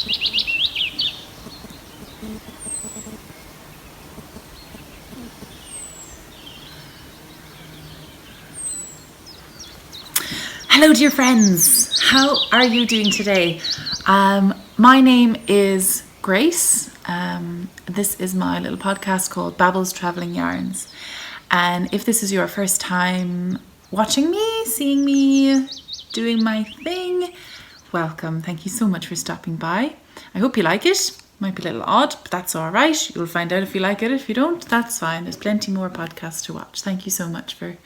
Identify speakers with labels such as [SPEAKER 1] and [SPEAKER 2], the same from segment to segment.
[SPEAKER 1] Hello dear friends, how are you doing today? My name is Grace. This is my little podcast called BABBLES Travelling Yarns. And if this is your first time watching me, seeing me, doing my thing, welcome. Thank you so much for stopping by. I hope you like it. Might be a little odd, but that's all right. You'll find out if you like it. If you don't, that's fine. There's plenty more podcasts to watch. Thank you so much for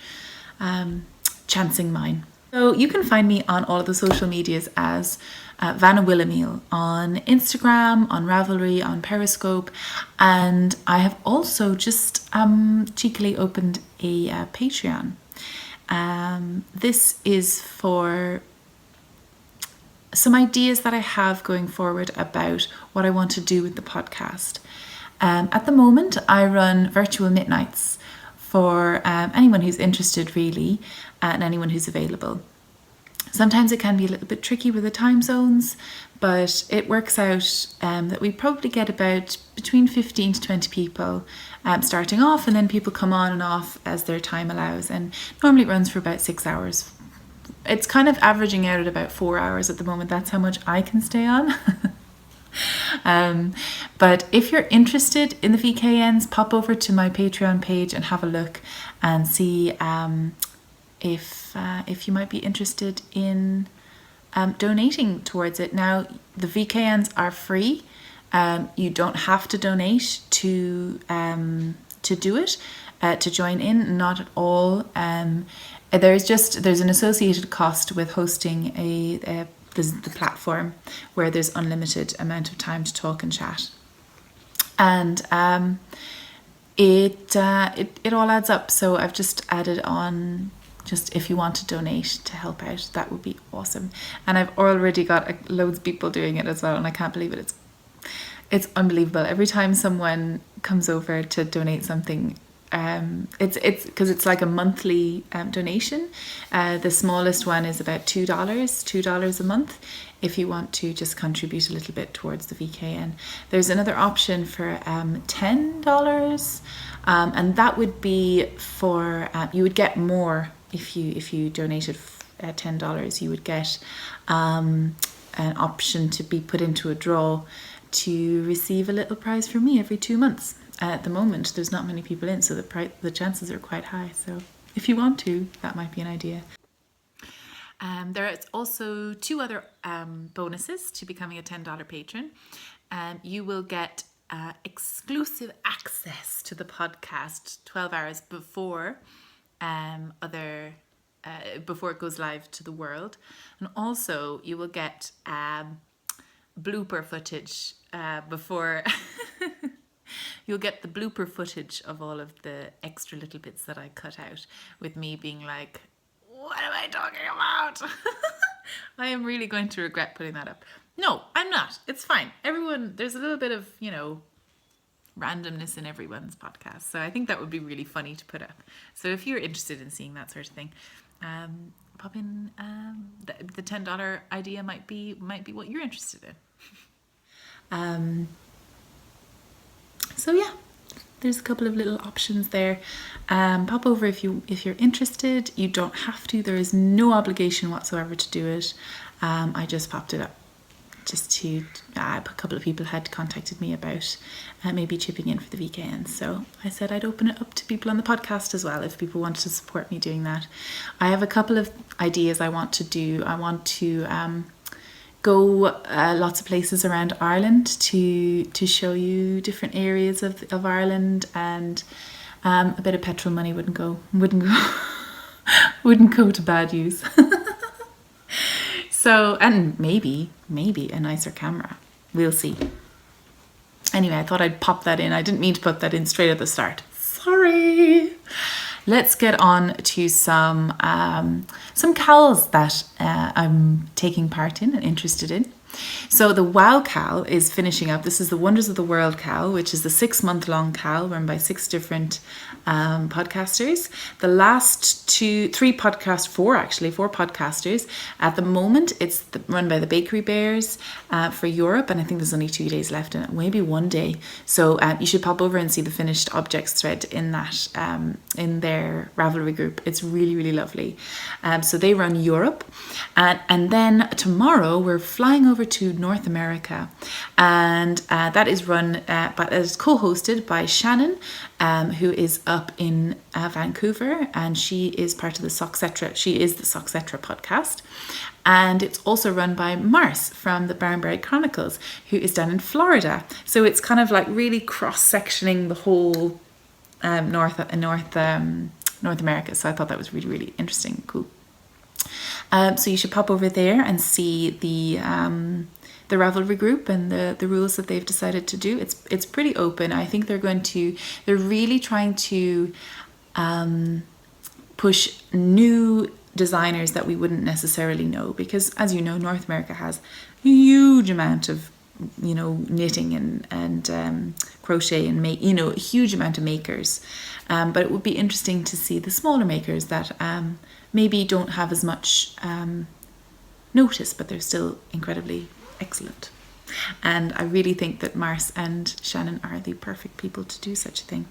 [SPEAKER 1] chancing mine. So you can find me on all of the social medias as Vanna Willemeel on Instagram, on Revelry, on Periscope, and I have also just cheekily opened a Patreon. This is for some ideas that I have going forward about what I want to do with the podcast. At the moment, I run virtual knit nights for anyone who's interested really, and anyone who's available. Sometimes it can be a little bit tricky with the time zones, but it works out that we probably get about between 15 to 20 people starting off, and then people come on and off as their time allows, and normally it runs for about 6 hours. It's kind of averaging out at about 4 hours at the moment. That's how much I can stay on. But if you're interested in the VKNs, pop over to my Patreon page and have a look and see if you might be interested in donating towards it. Now, the VKNs are free. You don't have to donate to do it, to join in, not at all. There's an associated cost with hosting the platform where there's unlimited amount of time to talk and chat, and it all adds up. So I've just added on, just if you want to donate to help out, that would be awesome. And I've already got loads of people doing it as well, and I can't believe it. It's unbelievable. Every time someone comes over to donate something, it's because it's like a monthly donation. The smallest one is about $2 a month if you want to just contribute a little bit towards the VKN. There's another option for $10, and that would be for you would get more if you donated $10. You would get an option to be put into a draw to receive a little prize from me every 2 months. At the moment, there's not many people in, so the chances are quite high. So if you want to, that might be an idea. There is also 2 other bonuses to becoming a $10 patron. You will get exclusive access to the podcast 12 hours before before it goes live to the world, and also you will get blooper footage before. You'll get the blooper footage of all of the extra little bits that I cut out, with me being like, what am I talking about? I am really going to regret putting that up. No, I'm not. It's fine. There's a little bit of, randomness in everyone's podcast. So I think that would be really funny to put up. So if you're interested in seeing that sort of thing, pop in. The $10 idea might be what you're interested in. So yeah, there's a couple of little options there. Pop over if you're interested. You don't have to. There is no obligation whatsoever to do it. I just popped it up just to. A couple of people had contacted me about maybe chipping in for the VKN, so I said I'd open it up to people on the podcast as well if people wanted to support me doing that. I have a couple of ideas I want to do. I want to go lots of places around Ireland to show you different areas of Ireland, and a bit of petrol money wouldn't go to bad use. So, and maybe a nicer camera. We'll see. Anyway, I thought I'd pop that in. I didn't mean to put that in straight at the start. Sorry. Let's get on to some KALs that I'm taking part in and interested in. So the WOW KAL is finishing up. This is the Wonders of the World KAL, which is the 6-month-long KAL run by 6 different podcasters. The last four podcasters. At the moment, it's run by the Bakery Bears for Europe, and I think there's only 2 days left in it, maybe 1 day. So you should pop over and see the finished objects thread in that in their Ravelry group. It's really, really lovely. So they run Europe, and then tomorrow we're flying over to North America, and that is run, but it's co-hosted by Shannon, who is up in Vancouver, and she is part of the Socksetra. She is the Socksetra podcast. And it's also run by Mars from the Barnberry Chronicles, who is down in Florida. So it's kind of like really cross-sectioning the whole North America. So I thought that was really, really interesting and cool. So you should pop over there and see the Ravelry group and the rules that they've decided to do. It's pretty open. I think they're really trying to push new designers that we wouldn't necessarily know, because as you know, North America has a huge amount of knitting and crochet and a huge amount of makers, but it would be interesting to see the smaller makers that maybe don't have as much notice, but they're still incredibly excellent. And I really think that Mars and Shannon are the perfect people to do such a thing.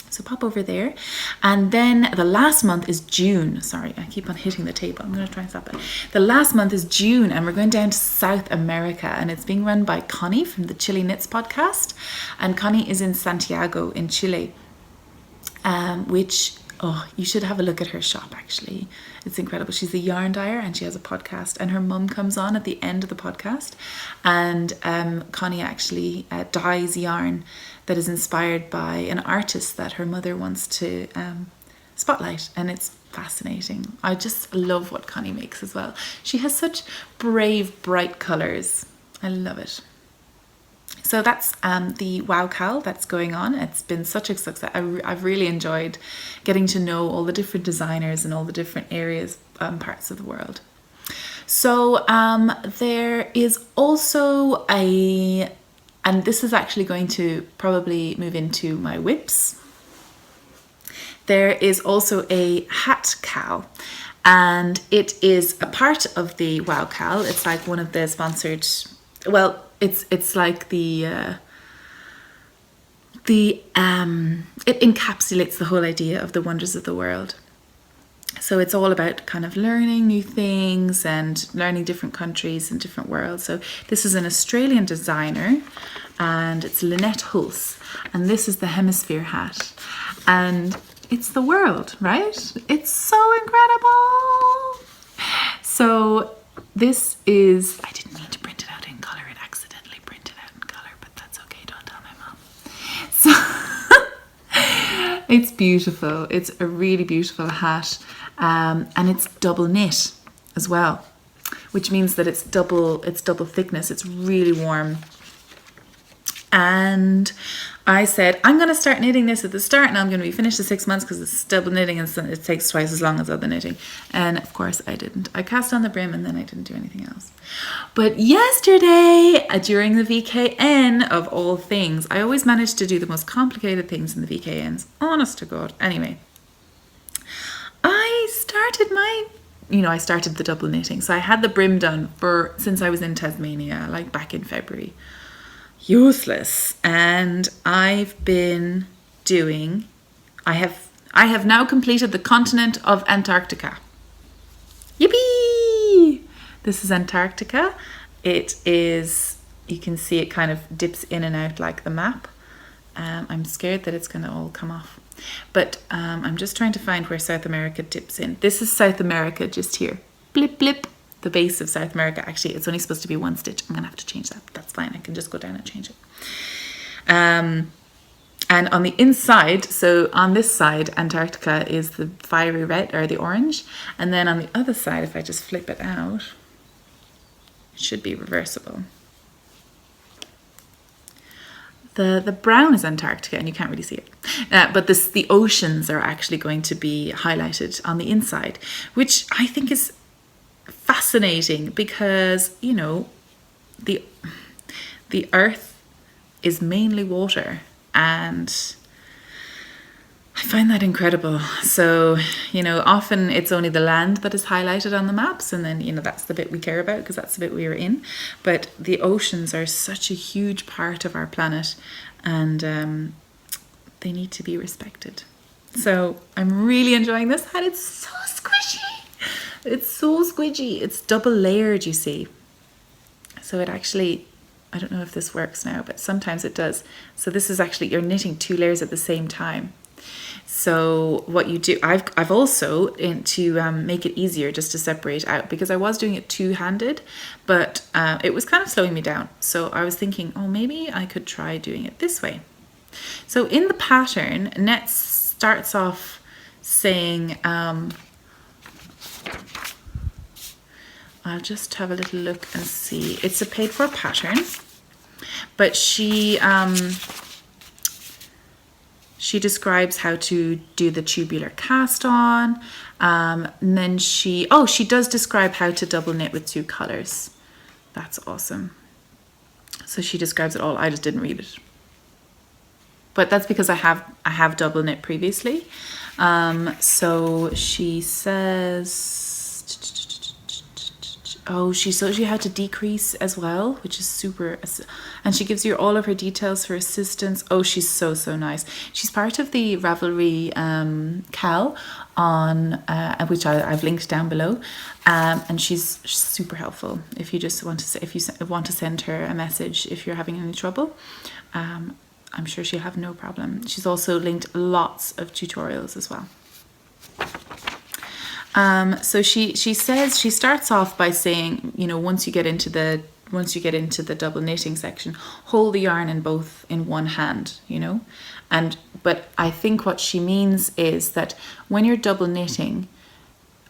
[SPEAKER 1] So pop over there. And then the last month is June. Sorry, I keep on hitting the table. I'm going to try and stop it. The last month is June, and we're going down to South America, and it's being run by Connie from the Chile Knits podcast. And Connie is in Santiago in Chile, which, you should have a look at her shop, actually. It's incredible. She's a yarn dyer, and she has a podcast, and her mum comes on at the end of the podcast. And Connie actually dyes yarn that is inspired by an artist that her mother wants to spotlight, and it's fascinating. I just love what Connie makes as well. She has such brave, bright colours. I love it. So that's the Wow KAL that's going on. It's been such a success. I've really enjoyed getting to know all the different designers and all the different areas, parts of the world. So there is also and this is actually going to probably move into my whips. There is also a hat KAL, and it is a part of the Wow KAL. It's like one of the sponsored, well, it's like it encapsulates the whole idea of the wonders of the world. So it's all about kind of learning new things and learning different countries and different worlds. So this is an Australian designer, and it's Lynette Hulse, and this is the Hemisphere hat, and it's the world, right? It's so incredible. So this is, I didn't mean to print it out in color. It accidentally printed out in color, but that's okay. Don't tell my mom. So it's beautiful. It's a really beautiful hat. And it's double knit as well, which means that it's double thickness. It's really warm. And I said, I'm going to start knitting this at the start, and I'm going to be finished in 6 months because it's double knitting and it takes twice as long as other knitting. And of course I didn't. I cast on the brim and then I didn't do anything else. But yesterday, during the VKN of all things, I always manage to do the most complicated things in the VKNs. Honest to God. Anyway, I started the double knitting. So I had the brim done since I was in Tasmania, like back in February. Useless. And I have now completed the continent of Antarctica. Yippee! This is Antarctica. It is, you can see it kind of dips in and out like the map. I'm scared that it's going to all come off. But I'm just trying to find where South America dips in. This is South America just here. Blip, blip. The base of South America. Actually, it's only supposed to be 1 stitch. I'm going to have to change that. That's fine. I can just go down and change it. And on the inside, so on this side, Antarctica is the fiery red or the orange. And then on the other side, if I just flip it out, it should be reversible. The brown is Antarctica, and you can't really see it. But the oceans are actually going to be highlighted on the inside, which I think is fascinating because, you know, the earth is mainly water, and I find that incredible. So, often it's only the land that is highlighted on the maps, and then, that's the bit we care about because that's the bit we are in. But the oceans are such a huge part of our planet, and they need to be respected. So I'm really enjoying this, and it's so squishy. It's so squidgy. It's double layered, you see. So it actually, I don't know if this works now, but sometimes it does. So this is actually, you're knitting 2 layers at the same time. So what you do, I've also, to make it easier just to separate out, because I was doing it two-handed, but it was kind of slowing me down. So I was thinking, oh, maybe I could try doing it this way. So in the pattern, Net starts off saying, I'll just have a little look and see. It's a paid for pattern, but she describes how to do the tubular cast on, and then she does describe how to double knit with 2 colors. That's awesome. So she describes it all. I just didn't read it, but that's because I have double knit previously. So she says, she shows you how to decrease as well, which is super, and she gives you all of her details for assistance. Oh, she's so nice. She's part of the Revelry KAL on which I've linked down below, and she's super helpful if you just want to send her a message if you're having any trouble. I'm sure she'll have no problem. She's also linked lots of tutorials as well. So she says, she starts off by saying, once you get into the double knitting section, hold the yarn in one hand, but I think what she means is that when you're double knitting,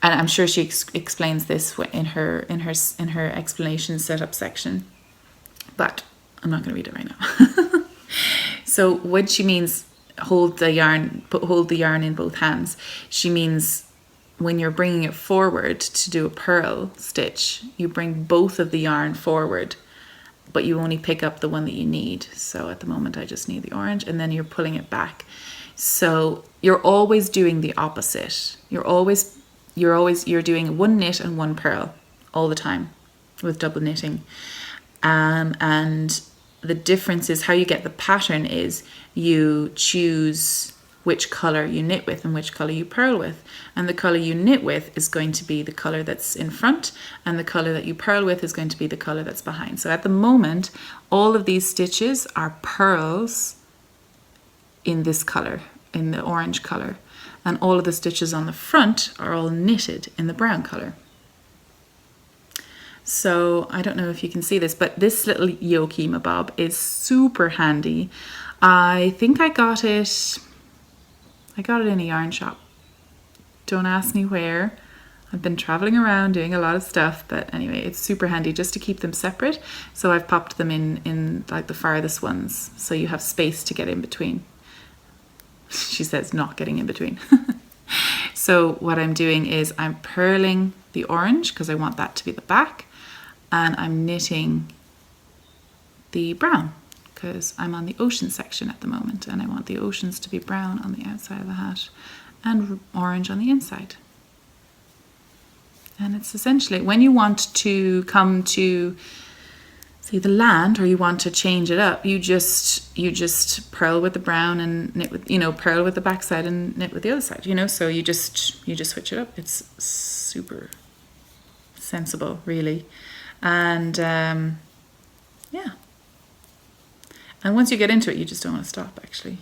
[SPEAKER 1] and I'm sure she explains this in her explanation setup section, but I'm not going to read it right now. So when she means hold the yarn in both hands, she means when you're bringing it forward to do a purl stitch, you bring both of the yarn forward, but you only pick up the one that you need. So at the moment I just need the orange, and then you're pulling it back. So you're always doing the opposite. You're doing 1 knit and 1 purl all the time with double knitting. And the difference is how you get the pattern is you choose which color you knit with and which color you purl with, and the color you knit with is going to be the color that's in front, and the color that you purl with is going to be the color that's behind. So at the moment all of these stitches are purls in this color, in the orange color, and all of the stitches on the front are all knitted in the brown color. So I don't know if you can see this, but this little Yokima bob is super handy. I think I got it in a yarn shop. Don't ask me where. I've been traveling around doing a lot of stuff, but anyway, it's super handy just to keep them separate. So I've popped them in like the farthest ones, so you have space to get in between. She says not getting in between. So what I'm doing is I'm purling the orange because I want that to be the back, and I'm knitting the brown because I'm on the ocean section at the moment, and I want the oceans to be brown on the outside of the hat and orange on the inside. And it's essentially when you want to come to see the land, or you want to change it up, you just purl with the brown and knit with, purl with the back side and knit with the other side, so you just switch it up. It's super sensible, really. And yeah, and once you get into it, you just don't want to stop, actually,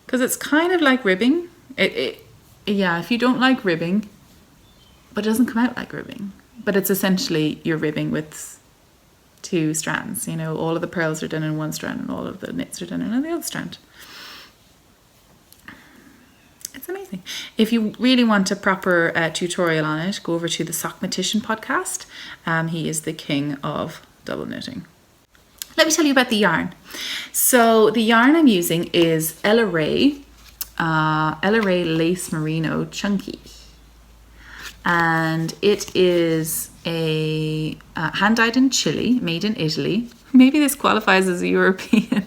[SPEAKER 1] because it's kind of like ribbing. Yeah, if you don't like ribbing, but it doesn't come out like ribbing, but it's essentially you're ribbing with 2 strands. All of the purls are done in one strand and all of the knits are done in the other strand. It's amazing. If you really want a proper tutorial on it, go over to the Sockmatician podcast. He is the king of double knitting. Let me tell you about the yarn. So the yarn I'm using is EllaRae Lace Merino Chunky. And it is a hand-dyed in Chile, made in Italy. Maybe this qualifies as a European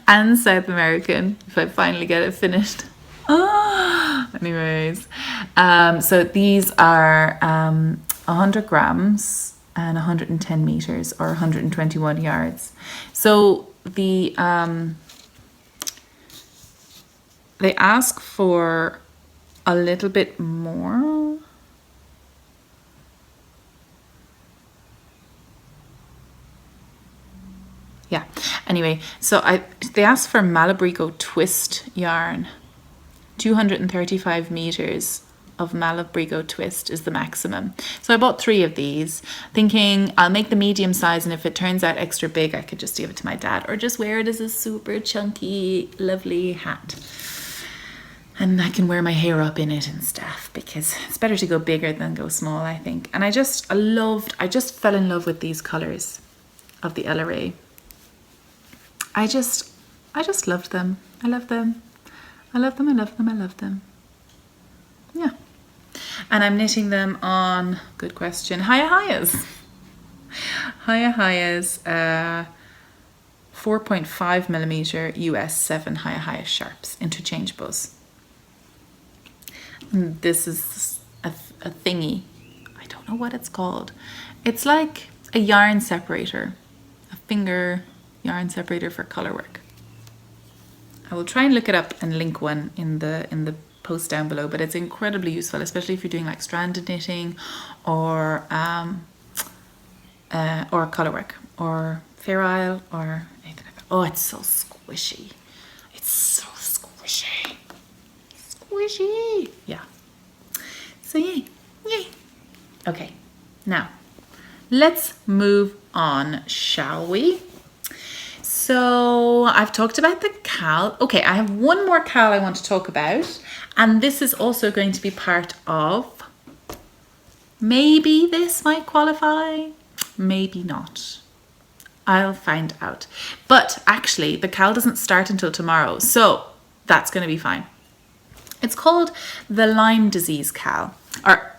[SPEAKER 1] and South American if I finally get it finished. Anyways, so these are 100 grams and 110 meters or 121 yards. So the they ask for a little bit more. Yeah, anyway, so they asked for Malabrigo twist yarn. 235 meters of Malabrigo twist is the maximum. So I bought 3 of these, thinking I'll make the medium size, and if it turns out extra big, I could just give it to my dad or just wear it as a super chunky, lovely hat. And I can wear my hair up in it and stuff, because it's better to go bigger than go small, I think. And I just fell in love with these colors of the EllaRae. I just loved them. I love them. I love them, I love them, I love them. Yeah. And I'm knitting them on, good question, Hiya-Hias. Hiya-Hias, 4.5 millimeter US 7 Hiya-Hiya sharps, interchangeables. And this is a thingy. I don't know what it's called. It's like a yarn separator, a finger yarn separator for color work. I will try and look it up and link one in the post down below, but it's incredibly useful, especially if you're doing like stranded knitting or color work or Fair Isle or anything like that. Oh, it's so squishy. It's so squishy. Squishy. Yeah. So yay. Okay, now let's move on, shall we? So I've talked about the KAL. Okay, I have one more KAL I want to talk about, and this is also going to be part of, maybe this might qualify, maybe not. I'll find out. But actually, the KAL doesn't start until tomorrow, so that's going to be fine. It's called the Lyme Disease KAL, or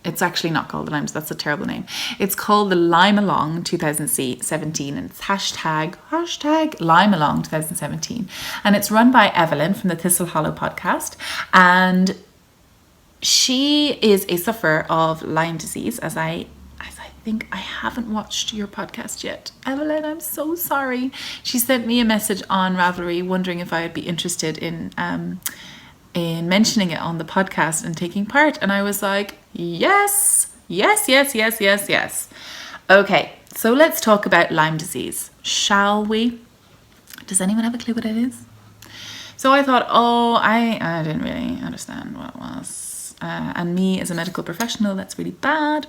[SPEAKER 1] it's actually not called the Lyme, that's a terrible name. It's called the Lyme Along 2017, and it's hashtag Lyme Along 2017. And it's run by Evelyn from the Thistle Hollow podcast. And she is a sufferer of Lyme disease, as I think I haven't watched your podcast yet. Evelyn, I'm so sorry. She sent me a message on Ravelry wondering if I would be interested in mentioning it on the podcast and taking part, and I was like, yes. Okay, so let's talk about Lyme disease, shall we? Does anyone have a clue what it is? So I thought, I didn't really understand what it was, and me as a medical professional, that's really bad,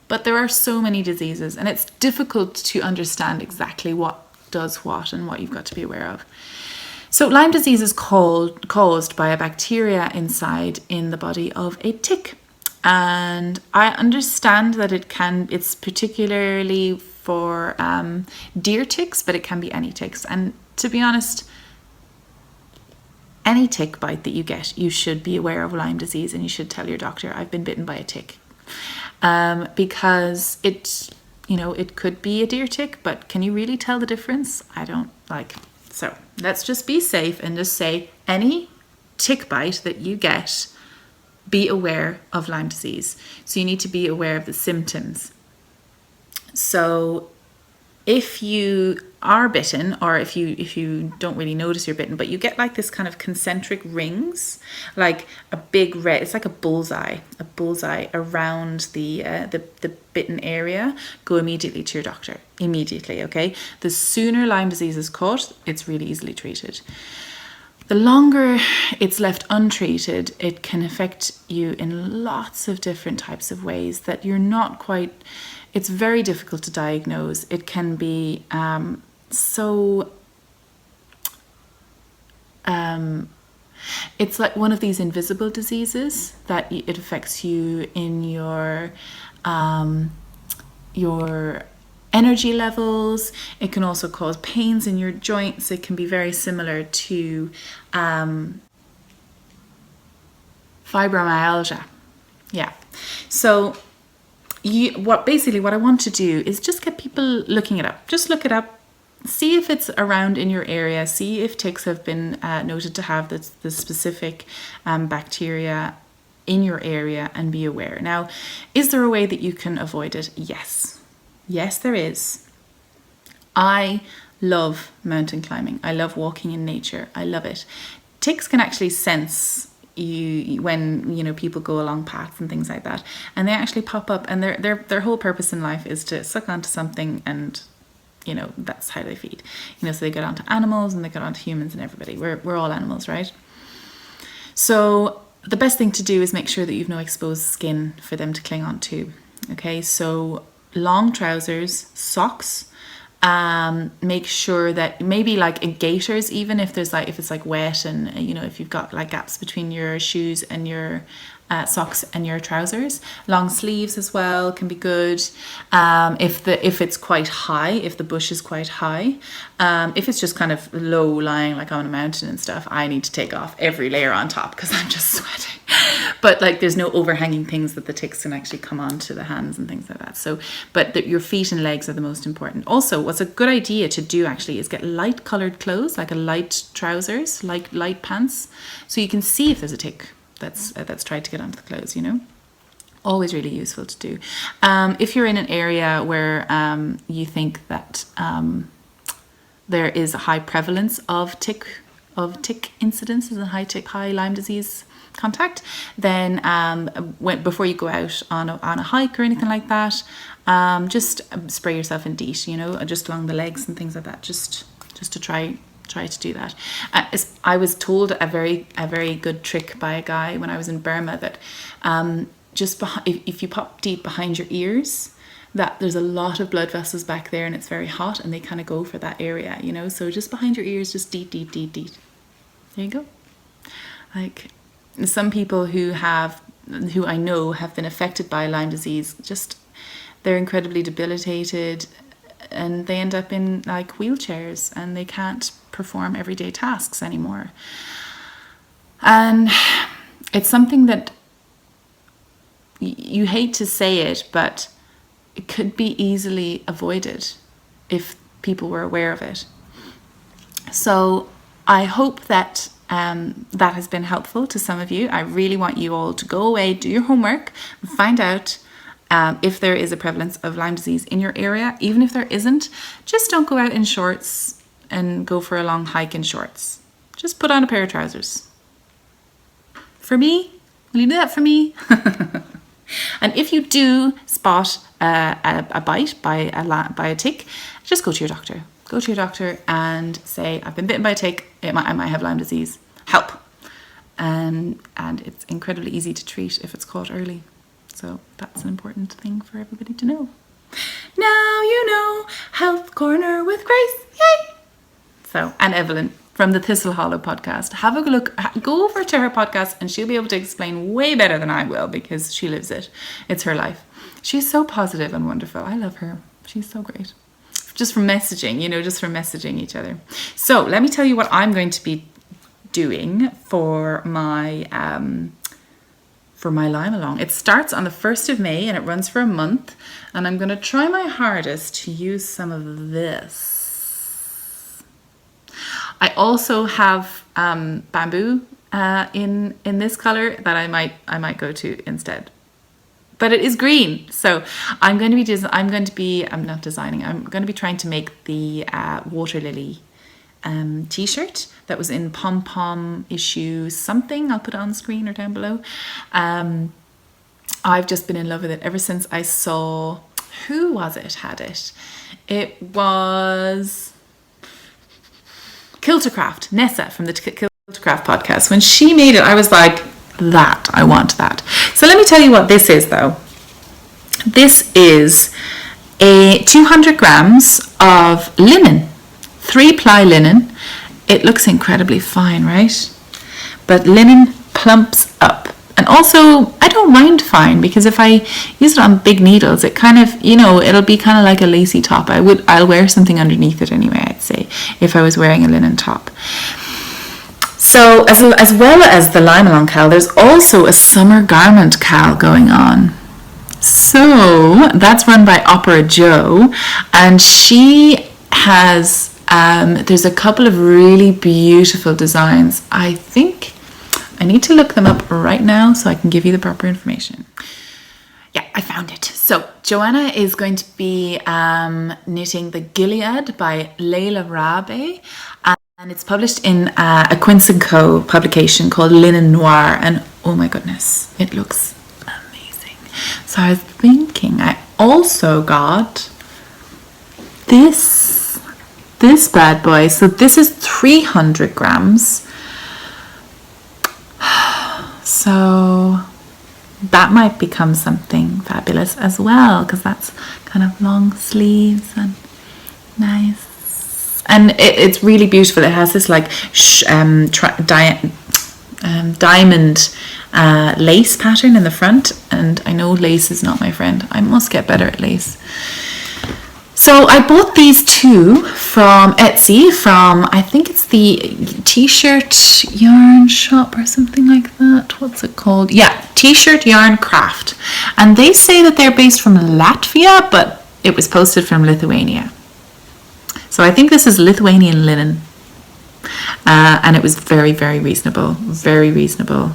[SPEAKER 1] but there are so many diseases, and it's difficult to understand exactly what does what and what you've got to be aware of. So Lyme disease is caused by a bacteria inside in the body of a tick. And I understand that it's particularly for deer ticks, but it can be any ticks. And to be honest, any tick bite that you get, you should be aware of Lyme disease and you should tell your doctor, I've been bitten by a tick. Because it could be a deer tick, but can you really tell the difference? I don't like. So let's just be safe and just say any tick bite that you get, be aware of Lyme disease. So you need to be aware of the symptoms. So if you are bitten, or if you don't really notice you're bitten, but you get like this kind of concentric rings, like a big red, it's like a bullseye around the bitten area, go immediately to your doctor. Immediately, okay? The sooner Lyme disease is caught, it's really easily treated. The longer it's left untreated, it can affect you in lots of different types of ways that you're not quite, it's very difficult to diagnose. It can be it's like one of these invisible diseases that it affects you in your energy levels. It can also cause pains in your joints. It can be very similar to fibromyalgia. Yeah. So what I want to do is just get people looking it up. Just look it up. see if it's around in your area. See if ticks have been noted to have the specific bacteria in your area, and be aware. Now, is there a way that you can avoid it? Yes. Yes, there is. I love mountain climbing. I love walking in nature. I love it. Ticks can actually sense you when, you know, people go along paths and things like that, and they actually pop up, and their whole purpose in life is to suck onto something, and you know, that's how they feed. You know, so they get onto animals and they get onto humans and everybody. We're all animals, right? So the best thing to do is make sure that you've no exposed skin for them to cling on to. Okay, so long trousers, socks. Make sure that maybe like in gaiters, even if it's like wet, and you know, if you've got like gaps between your shoes and your socks and your trousers. Long sleeves as well can be good. If it's quite high, if the bush is quite high, if it's just kind of low lying, like on a mountain and stuff, I need to take off every layer on top because I'm just sweating. But like, there's no overhanging things that the ticks can actually come onto the hands and things like that. So, but your feet and legs are the most important. Also, what's a good idea to do actually is get light colored clothes, like a light trousers, like light pants, so you can see if there's a tick that's tried to get onto the clothes, you know. Always really useful to do. If you're in an area where you think that there is a high prevalence of tick incidences and high Lyme disease contact, then before you go out on a hike or anything like that, just spray yourself in DEET, you know, just along the legs and things like that, just to try to do that. I was told a very good trick by a guy when I was in Burma that if you pop DEET behind your ears, that there's a lot of blood vessels back there and it's very hot and they kind of go for that area, you know. So just behind your ears, just DEET. There you go. Like some people who I know have been affected by Lyme disease, just they're incredibly debilitated and they end up in like wheelchairs and they can't perform everyday tasks anymore. And it's something that you hate to say it, but it could be easily avoided if people were aware of it. So I hope that that has been helpful to some of you. I really want you all to go away, do your homework, and find out if there is a prevalence of Lyme disease in your area. Even if there isn't, just don't go out in shorts and go for a long hike in shorts. Just put on a pair of trousers. For me, will you do that for me? And if you do spot a bite by a tick, just go to your doctor. Go to your doctor and say, I've been bitten by a tick, I might have Lyme disease, help. And it's incredibly easy to treat if it's caught early. So that's an important thing for everybody to know. Now you know, Health Corner with Grace, yay! So, and Evelyn from the Thistle Hollow podcast. Have a look, go over to her podcast and she'll be able to explain way better than I will because she lives it. It's her life. She's so positive and wonderful. I love her. She's so great. Just from messaging, just from messaging each other. So let me tell you what I'm going to be doing for my Lyme Along. It starts on the 1st of May and it runs for a month. And I'm going to try my hardest to use some of this. I also have bamboo in this color that I might go to instead. But it is green, so I'm going to be trying to make the water lily t-shirt that was in Pom Pom issue something. I'll put it on screen or down below. I've just been in love with it ever since I saw, who was it had it? It was Kiltercraft, Nessa from the Kiltercraft podcast. When she made it, I was like, I want that. So let me tell you what this is though. This is a 200 grams of linen, 3-ply linen. It looks incredibly fine, right? But linen plumps up. And also, I don't mind fine because if I use it on big needles, it kind of, it'll be kind of like a lacy top. I'll wear something underneath it anyway, I'd say, if I was wearing a linen top. So as well as the Lyme Along KAL, there's also a summer garment KAL going on. So that's run by Opera Joe, and she has There's a couple of really beautiful designs. I think I need to look them up right now so I can give you the proper information. Yeah, I found it. So Joanna is going to be knitting the Gilyard by EllaRae, and it's published in a Quince & Co publication called Linen Noir, and oh my goodness, it looks amazing. So I was thinking I also got this bad boy. So this is 300 grams. So that might become something fabulous as well, because that's kind of long sleeves and nice, and it's really beautiful. It has this like diamond lace pattern in the front, and I know lace is not my friend. I must get better at lace. So I bought these two from Etsy, from, I think it's the T-shirt yarn shop or something like that. What's it called? Yeah, T-shirt yarn craft. And they say that they're based from Latvia, but it was posted from Lithuania. So I think this is Lithuanian linen. And it was very, very reasonable. Very reasonable.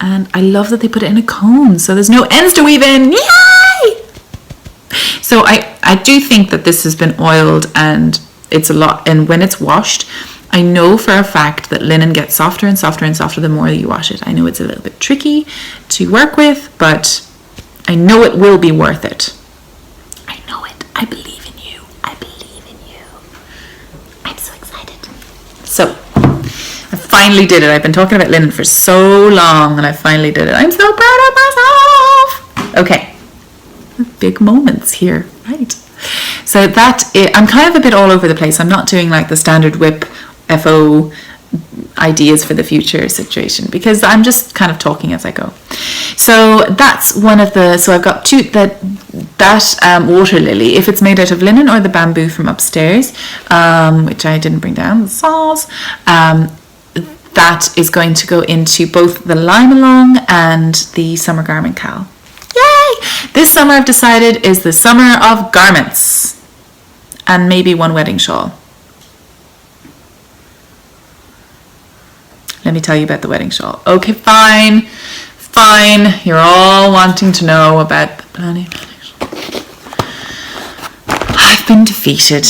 [SPEAKER 1] And I love that they put it in a cone, so there's no ends to weave in. Yay! So I do think that this has been oiled, and it's a lot, and when it's washed, I know for a fact that linen gets softer and softer and softer the more that you wash it. I know it's a little bit tricky to work with, but I know it will be worth it. I know it. I believe in you. I believe in you. I'm so excited. So I finally did it. I've been talking about linen for so long, and I finally did it. I'm so proud of myself. Okay. Big moments here, right? So I'm kind of a bit all over the place. I'm not doing like the standard whip FO ideas for the future situation, because I'm just kind of talking as I go. So that's one of the, so I've got two, that water lily, if it's made out of linen or the bamboo from upstairs, which I didn't bring down, the saws, that is going to go into both the Lime Along and the Summer Garment KAL. Yay! This summer I've decided is the summer of garments, and maybe one wedding shawl. Let me tell you about the wedding shawl. Okay, fine. You're all wanting to know about the bloody wedding shawl. I've been defeated.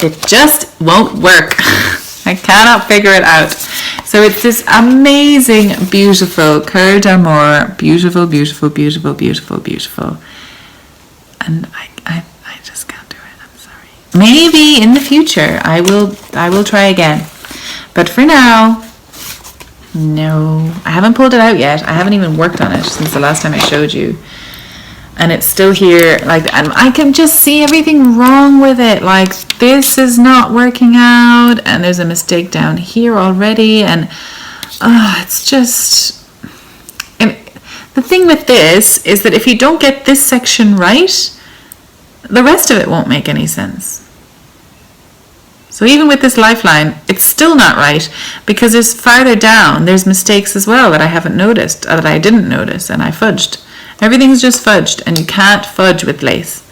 [SPEAKER 1] It just won't work. I cannot figure it out. So it's this amazing, beautiful Coeur d'Amour, beautiful. And I just can't do it. I'm sorry. Maybe in the future I will try again. But for now, no. I haven't pulled it out yet. I haven't even worked on it since the last time I showed you. And it's still here, like, and I can just see everything wrong with it. Like, this is not working out, and there's a mistake down here already, and it's just. And the thing with this is that if you don't get this section right, the rest of it won't make any sense. So even with this lifeline, it's still not right, because there's farther down, there's mistakes as well that I haven't noticed, that I didn't notice, and I fudged. Everything's just fudged, and you can't fudge with lace.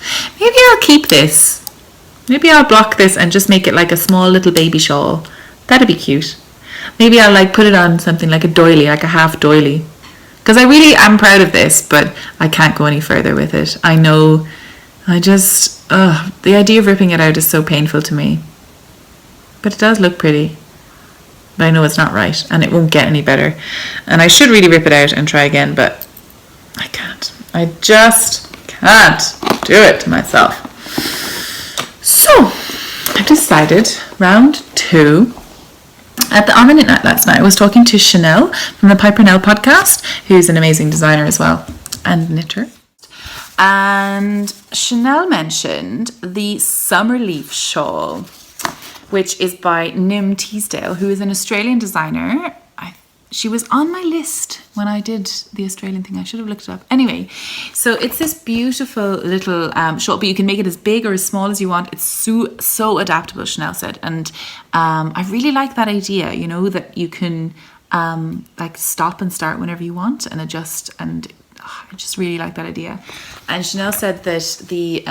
[SPEAKER 1] Maybe I'll keep this. Maybe I'll block this and just make it like a small little baby shawl. That'd be cute. Maybe I'll like put it on something like a doily, like a half doily. Because I really am proud of this, but I can't go any further with it. I know, the idea of ripping it out is so painful to me. But it does look pretty. But I know it's not right, and it won't get any better. And I should really rip it out and try again, but I can't. I just can't do it to myself. So, I decided, round 2, at the Arm and Knit night last night, I was talking to Chanel from the Piper Nell podcast, who's an amazing designer as well, and knitter. And Chanel mentioned the Summer Leaf Shawl, which is by Nim Teasdale, who is an Australian designer. She was on my list when I did the Australian thing. I should have looked it up. Anyway, so it's this beautiful little shawl, but you can make it as big or as small as you want. It's so adaptable, Chanel said. And I really like that idea, that you can like stop and start whenever you want and adjust. And I just really like that idea. And Chanel said that the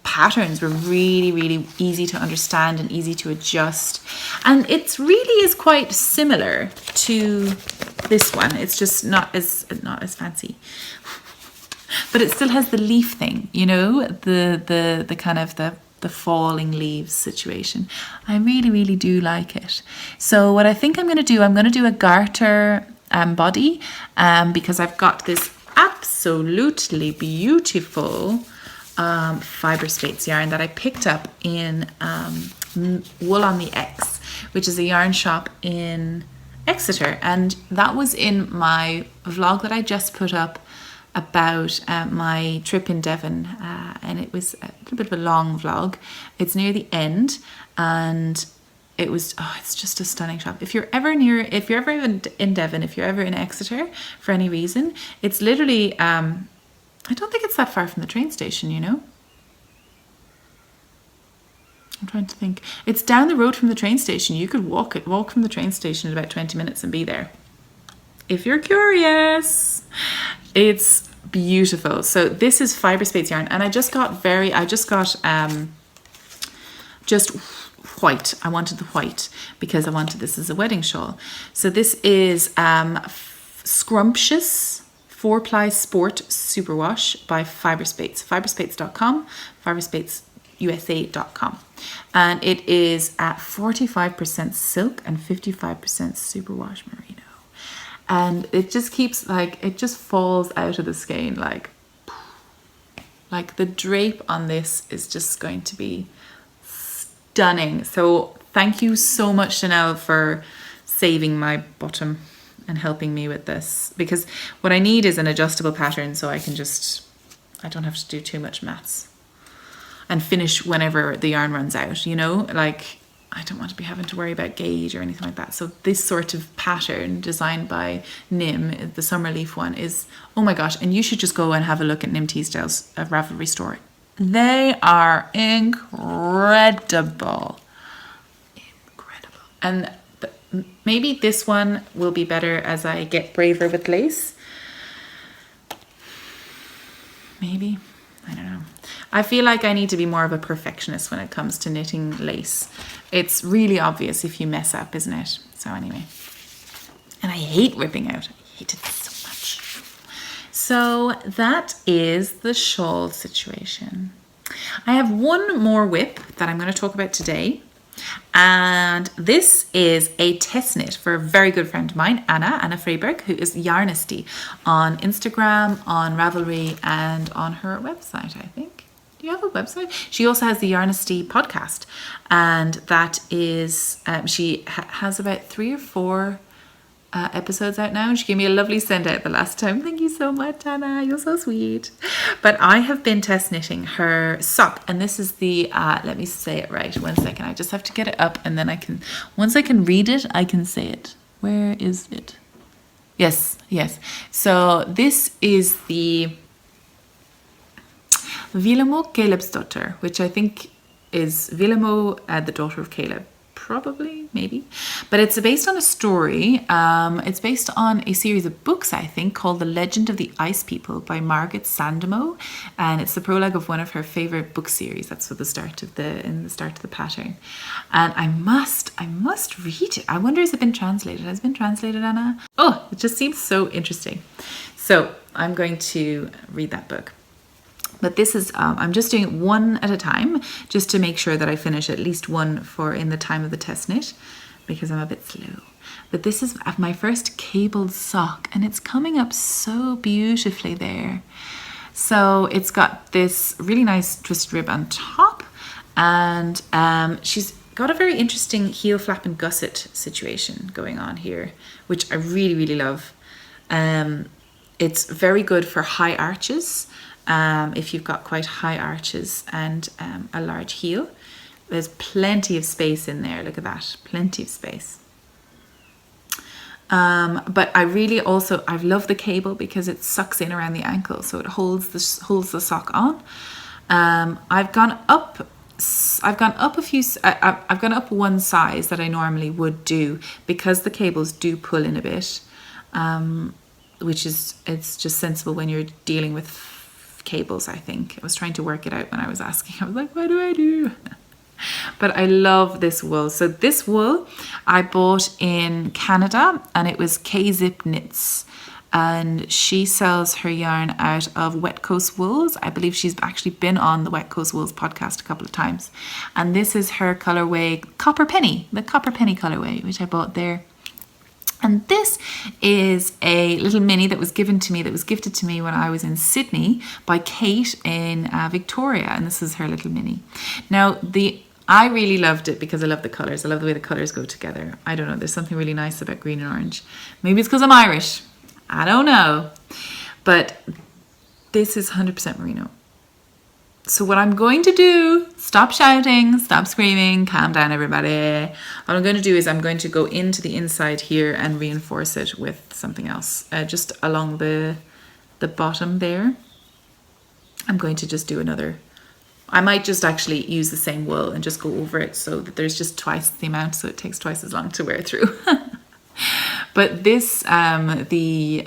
[SPEAKER 1] patterns were really, really easy to understand and easy to adjust. And it really is quite similar to this one. It's just not as fancy. But it still has the leaf thing, you know, the kind of the falling leaves situation. I really, really do like it. So what I think I'm going to do a garter body because I've got this absolutely beautiful fiber spates yarn that I picked up in Wool on the X, which is a yarn shop in Exeter. And that was in my vlog that I just put up about my trip in Devon, and it was a little bit of a long vlog. It's near the end, and it was it's just a stunning shop. If you're ever in Devon, if you're ever in Exeter for any reason, it's literally I don't think it's that far from the train station, you know. I'm trying to think. It's down the road from the train station. You could walk from the train station in about 20 minutes and be there. If you're curious. It's beautiful. So this is fiber spates yarn, and I just got just white. I wanted the white because I wanted this as a wedding shawl. So this is Scrumptious 4-ply sport superwash by Fiberspates. Fiberspates.com, fiberspateusa.com. And it is at 45% silk and 55% superwash merino. And it just keeps it just falls out of the skein like the drape on this is just going to be stunning. So thank you so much, Chanel, for saving my bottom and helping me with this, because what I need is an adjustable pattern so I don't have to do too much maths and finish whenever the yarn runs out, you know, like I don't want to be having to worry about gauge or anything like that. So this sort of pattern designed by Nim, the summer leaf one, is, oh my gosh, and you should just go and have a look at Nim Teasdale's Ravelry store. They are incredible. Incredible. And maybe this one will be better as I get braver with lace. Maybe. I don't know. I feel like I need to be more of a perfectionist when it comes to knitting lace. It's really obvious if you mess up, isn't it? So anyway. And I hate ripping out. I hate it so much. So that is the shawl situation. I have one more whip that I'm going to talk about today. And this is a test knit for a very good friend of mine, Anna Freiburg, who is Yarnisty on Instagram, on Ravelry, and on her website, I think. Do you have a website? She also has the Yarnisty podcast, and that is, she has about 3 or 4 episodes out now, and she gave me a lovely send out the last time. Thank you so much, Anna, you're so sweet. But I have been test knitting her sock, and this is the let me say it right, 1 second, I just have to get it up, and then once I can read it, I can say it. Where is it? Yes, so this is the Villemo Calebsdotter, which I think is Villemo, the daughter of Caleb. Probably, maybe. But it's based on a story. It's based on a series of books, I think, called The Legend of the Ice People by Margaret Sandemo. And it's the prologue of one of her favorite book series. That's what the start of the pattern. And I must read it. I wonder, has it been translated? Has it been translated, Anna? Oh, it just seems so interesting. So I'm going to read that book. But this is, I'm just doing it one at a time, just to make sure that I finish at least one in the time of the test knit, because I'm a bit slow. But this is my first cabled sock, and it's coming up so beautifully there. So it's got this really nice twisted rib on top, and she's got a very interesting heel flap and gusset situation going on here, which I really, really love. It's very good for high arches. If you've got quite high arches and a large heel, there's plenty of space in there. Look at that, plenty of space. But I love the cable because it sucks in around the ankle, so it holds the sock on. I've gone up one size that I normally would do because the cables do pull in a bit. which is, it's just sensible when you're dealing with cables, I think. I was trying to work it out when I was asking. I was like, what do I do? But I love this wool. So this wool I bought in Canada, and it was Kzip Knits. And she sells her yarn out of Wet Coast Wools. I believe she's actually been on the Wet Coast Wools podcast a couple of times. And this is her colorway, Copper Penny, the Copper Penny colorway, which I bought there. And this is a little mini that was given to me, that was gifted to me when I was in Sydney by Kate in Victoria. And this is her little mini. Now, I really loved it because I love the colours. I love the way the colours go together. I don't know, there's something really nice about green and orange. Maybe it's because I'm Irish. I don't know. But this is 100% merino. So what I'm going to do, stop shouting, stop screaming, calm down everybody. What I'm going to do is I'm going to go into the inside here and reinforce it with something else. Just along the bottom there. I'm going to just do another. I might just actually use the same wool and just go over it so that there's just twice the amount, so it takes twice as long to wear through. But this, the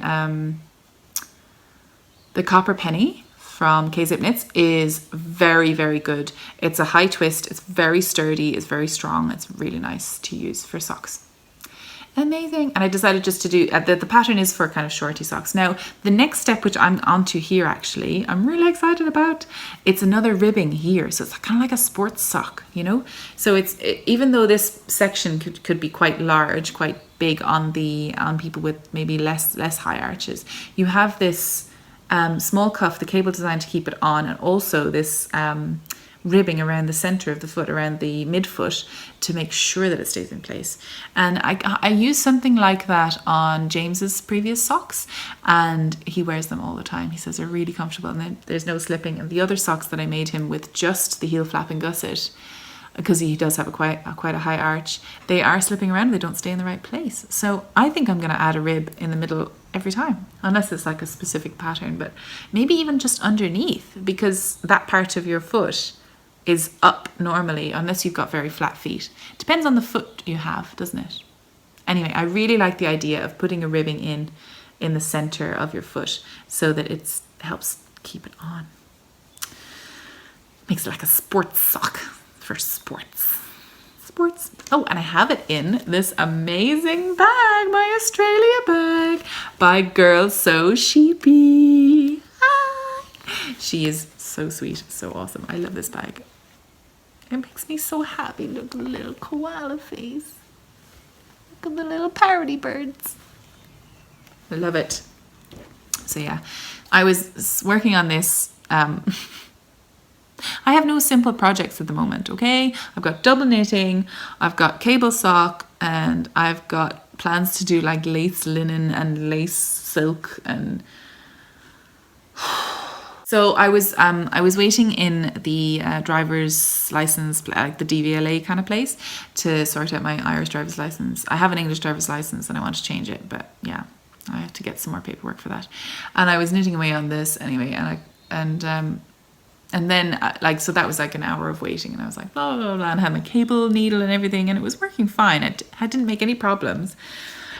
[SPEAKER 1] Copper Penny from Kzip Knits is very, very good. It's a high twist. It's very sturdy. It's very strong. It's really nice to use for socks. Amazing. And I decided just to do, the pattern is for kind of shorty socks. Now, the next step, which I'm onto here actually, I'm really excited about, it's another ribbing here. So it's kind of like a sports sock, you know? So even though this section could be quite large, quite big on people with maybe less high arches, you have this small cuff, the cable designed to keep it on, and also this ribbing around the center of the foot, around the midfoot, to make sure that it stays in place. And I use something like that on James's previous socks, and he wears them all the time. He says they're really comfortable and there's no slipping. And the other socks that I made him with just the heel flap and gusset, because he does have quite a high arch, they are slipping around, they don't stay in the right place. So I think I'm going to add a rib in the middle every time, unless it's like a specific pattern, but maybe even just underneath, because that part of your foot is up normally, unless you've got very flat feet. Depends on the foot you have, doesn't it? Anyway, I really like the idea of putting a ribbing in the center of your foot so that it helps keep it on. Makes it like a sports sock for sports. Oh, and I have it in this amazing bag, my Australia bag by Girl So Sheepy. Hi. She is so sweet, so awesome. I love this bag. It makes me so happy. Look at the little koala face. Look at the little parody birds. I love it. So yeah, I was working on this. I have no simple projects at the moment, okay? I've got double knitting, I've got cable sock, and I've got plans to do like lace linen and lace silk. And so I was waiting in the driver's license, like the DVLA kind of place, to sort out my Irish driver's license. I have an English driver's license and I want to change it, but yeah, I have to get some more paperwork for that. And I was knitting away on this anyway, and then so that was like an hour of waiting, and I was like blah blah blah, and had my cable needle and everything, and it was working fine. I didn't make any problems.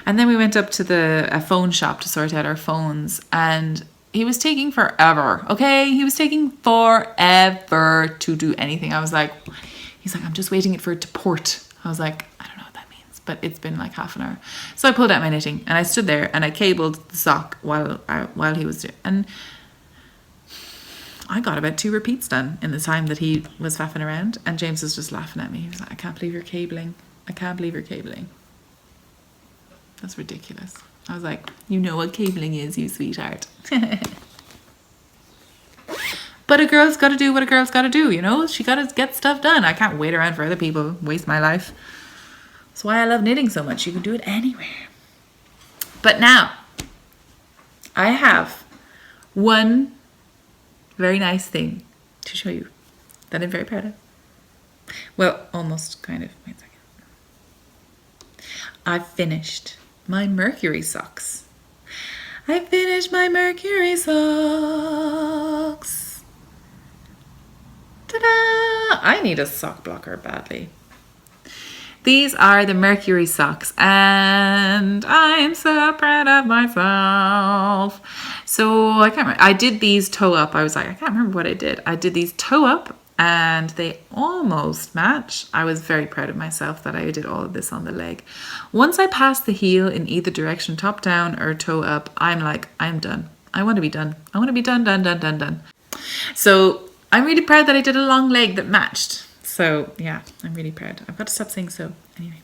[SPEAKER 1] And then we went up to a phone shop to sort out our phones, and he was taking forever. Okay, he was taking forever to do anything. I was like, he's like, I'm just waiting for it to port. I was like, I don't know what that means, but it's been like half an hour. So I pulled out my knitting and I stood there and I cabled the sock while he was doing, and I got about 2 repeats done in the time that he was faffing around. And James was just laughing at me. He was like, I can't believe you're cabling. I can't believe you're cabling. That's ridiculous. I was like, you know what cabling is, you sweetheart. But a girl's got to do what a girl's got to do, you know? She got to get stuff done. I can't wait around for other people, waste my life. That's why I love knitting so much. You can do it anywhere. But now, I have one very nice thing to show you that I'm very proud of. Well, almost kind of. Wait a second. I've finished my Mercury socks. I finished my Mercury socks. Ta-da! I need a sock blocker badly. These are the Mercury Socks, and I'm so proud of myself. So I can't remember. I did these toe up. I was like, I can't remember what I did. I did these toe up and they almost match. I was very proud of myself that I did all of this on the leg. Once I passed the heel in either direction, top down or toe up, I'm like, I'm done. I want to be done. I want to be done. So I'm really proud that I did a long leg that matched. So yeah, I'm really proud. I've got to stop saying so. Anyway,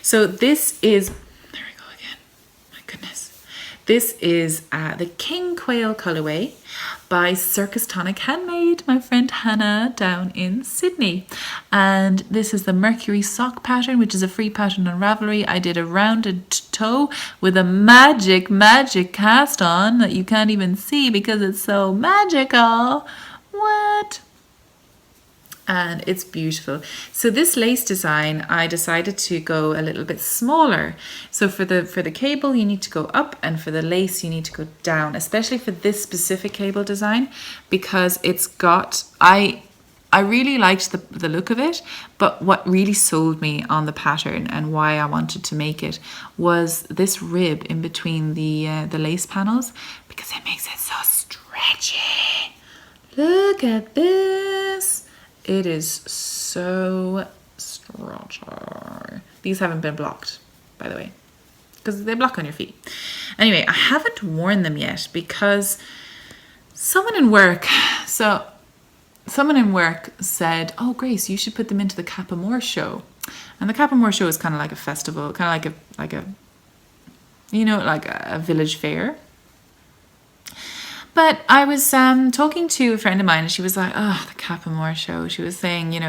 [SPEAKER 1] so this is, there we go again. My goodness. This is the King Quail colorway by Circus Tonic Handmade, my friend Hannah down in Sydney. And this is the Mercury sock pattern, which is a free pattern on Ravelry. I did a rounded toe with a magic cast on that you can't even see because it's so magical. What? And it's beautiful. So this lace design, I decided to go a little bit smaller. So for the cable, you need to go up, and for the lace, you need to go down, especially for this specific cable design, because it's got, I really liked the look of it, but what really sold me on the pattern and why I wanted to make it was this rib in between the lace panels, because it makes it so stretchy. Look at this. It is so stretchy. These haven't been blocked, by the way, because they block on your feet. Anyway, I haven't worn them yet because someone in work said, oh, Grace, you should put them into the Capamore show. And the Capamore show is kind of like a festival, kind of like a village fair. But I was talking to a friend of mine, and she was like, oh, the Capamore show. She was saying, you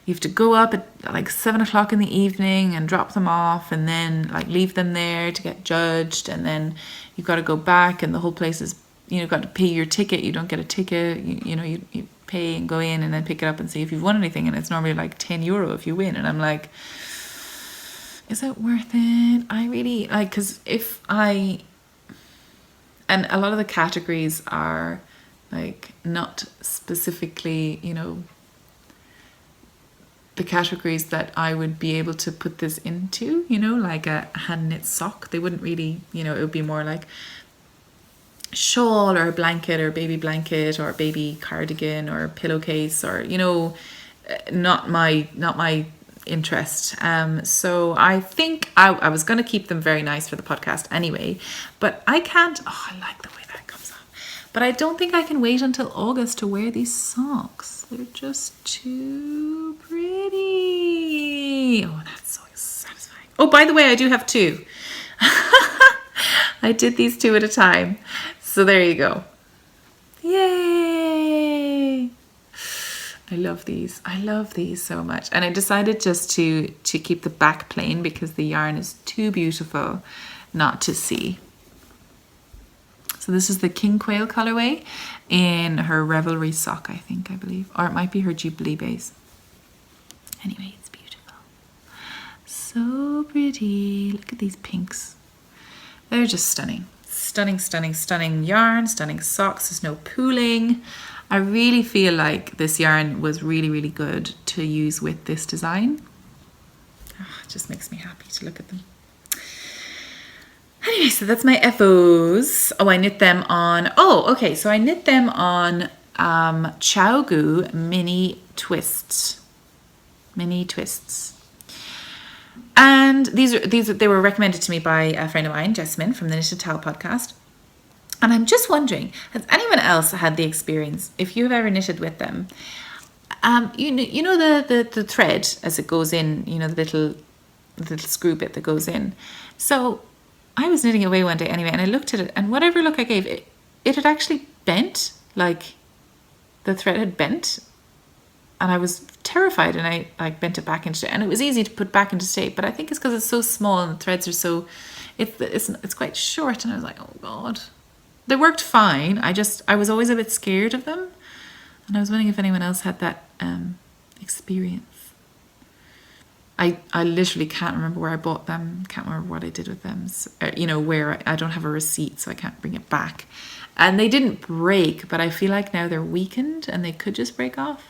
[SPEAKER 1] have to go up at like 7 o'clock in the evening and drop them off, and then like leave them there to get judged. And then you've got to go back, and the whole place is, you've got to pay your ticket. You don't get a ticket. You pay and go in and then pick it up and see if you've won anything. And it's normally like €10 if you win. And I'm like, is it worth it? I really like, because and a lot of the categories are like not specifically, the categories that I would be able to put this into, like a hand knit sock. They wouldn't really, it would be more like shawl or blanket or baby blanket or baby cardigan or pillowcase or, not my interest. So I think I was going to keep them very nice for the podcast anyway, but I can't, I like the way that comes off, but I don't think I can wait until August to wear these socks. They're just too pretty. Oh, that's so satisfying. Oh, by the way, I do have two. I did these two at a time. So there you go. Yay! I love these. I love these so much. And I decided just to keep the back plain because the yarn is too beautiful not to see. So this is the King Quail colorway in her Revelry sock, I believe. Or it might be her Jubilee base. Anyway, it's beautiful. So pretty. Look at these pinks. They're just stunning. Stunning yarn, stunning socks. There's no pooling. I really feel like this yarn was really, really good to use with this design. Oh, it just makes me happy to look at them. Anyway, so that's my FOs. Oh, I knit them on, so I knit them on Chiao-goo mini twists. And they were recommended to me by a friend of mine, Jasmine, from the Knitted Towel podcast. And I'm just wondering, has anyone else had the experience, if you have ever knitted with them, you know the thread as it goes in, the little screw bit that goes in. So I was knitting away one day anyway, and I looked at it, and whatever look I gave, it had actually bent, like the thread had bent. And I was terrified, and I bent it back into state. And it was easy to put back into state, but I think it's because it's so small and the threads are so, it's quite short. And I was like, oh God. They worked fine. I was always a bit scared of them. And I was wondering if anyone else had that experience. I literally can't remember where I bought them. Can't remember what I did with them. So, where I don't have a receipt, so I can't bring it back. And they didn't break, but I feel like now they're weakened and they could just break off.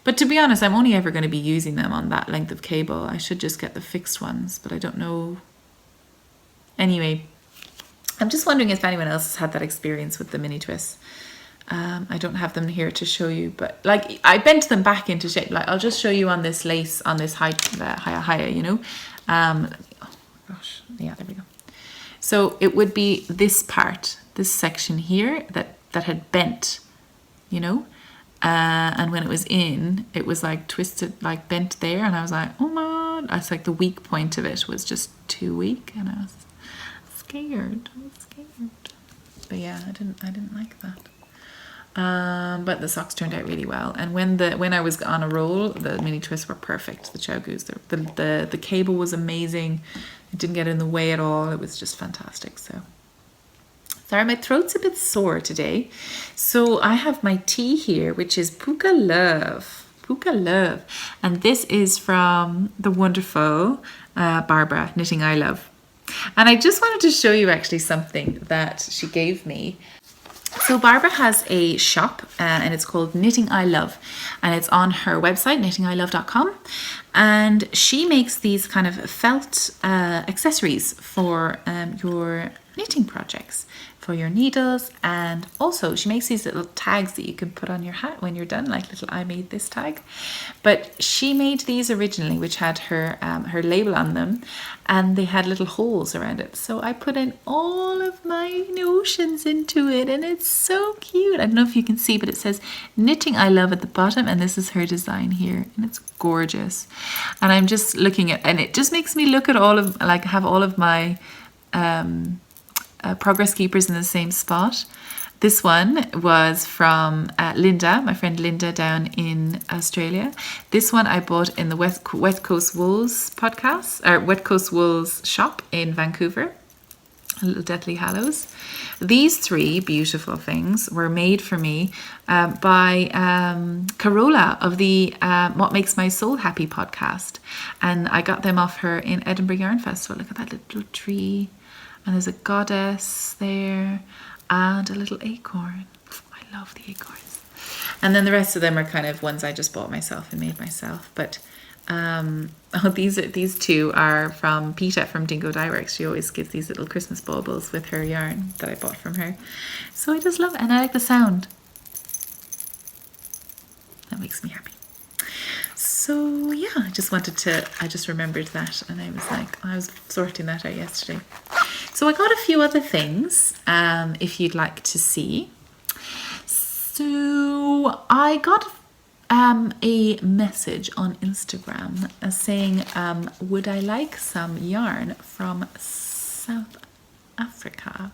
[SPEAKER 1] But to be honest, I'm only ever going to be using them on that length of cable. I should just get the fixed ones, but I don't know. Anyway, I'm just wondering if anyone else has had that experience with the mini twists. I don't have them here to show you, but like I bent them back into shape. Like I'll just show you on this lace, on this higher, you know. Oh gosh, yeah, there we go. So it would be this part, this section here that had bent, you know. And when it was in, it was like twisted, like bent there, and I was like, oh my god! It's like the weak point of it was just too weak, and I was scared. I was scared. But yeah, I didn't like that. But the socks turned out really well, and when I was on a roll, the mini twists were perfect. The Chiao-goos, the cable was amazing. It didn't get in the way at all. It was just fantastic. So. Sorry, my throat's a bit sore today. So I have my tea here, which is Puka Love. Puka Love. And this is from the wonderful Barbara, Knitting I Love. And I just wanted to show you actually something that she gave me. So Barbara has a shop and it's called Knitting I Love, and it's on her website, knittingilove.com, and she makes these kind of felt accessories for your knitting projects, for your needles, and also she makes these little tags that you can put on your hat when you're done, like little I made this tag. But she made these originally, which had her her label on them, and they had little holes around it. So I put in all of my notions into it, and it's so cute. I don't know if you can see, but it says Knitting I Love at the bottom, and this is her design here, and it's gorgeous. And I'm just looking at, and it just makes me look at all of, like, have all of my progress keepers in the same spot. This one was from Linda, my friend Linda down in Australia. This one I bought in the West Coast Wools podcast, or West Coast Wools shop in Vancouver, Little Deathly Hallows. These three beautiful things were made for me by Carola of the What Makes My Soul Happy podcast. And I got them off her in Edinburgh Yarn Festival. Look at that little tree. And there's a goddess there and a little acorn. I love the acorns. And then the rest of them are kind of ones I just bought myself and made myself. But these two are from Peta from Dingo Dye Works. She always gives these little Christmas baubles with her yarn that I bought from her. So I just love it, and I like the sound. That makes me happy. So yeah, I just remembered that, and I was like, I was sorting that out yesterday. So I got a few other things, if you'd like to see. So I got a message on Instagram saying, would I like some yarn from South Africa?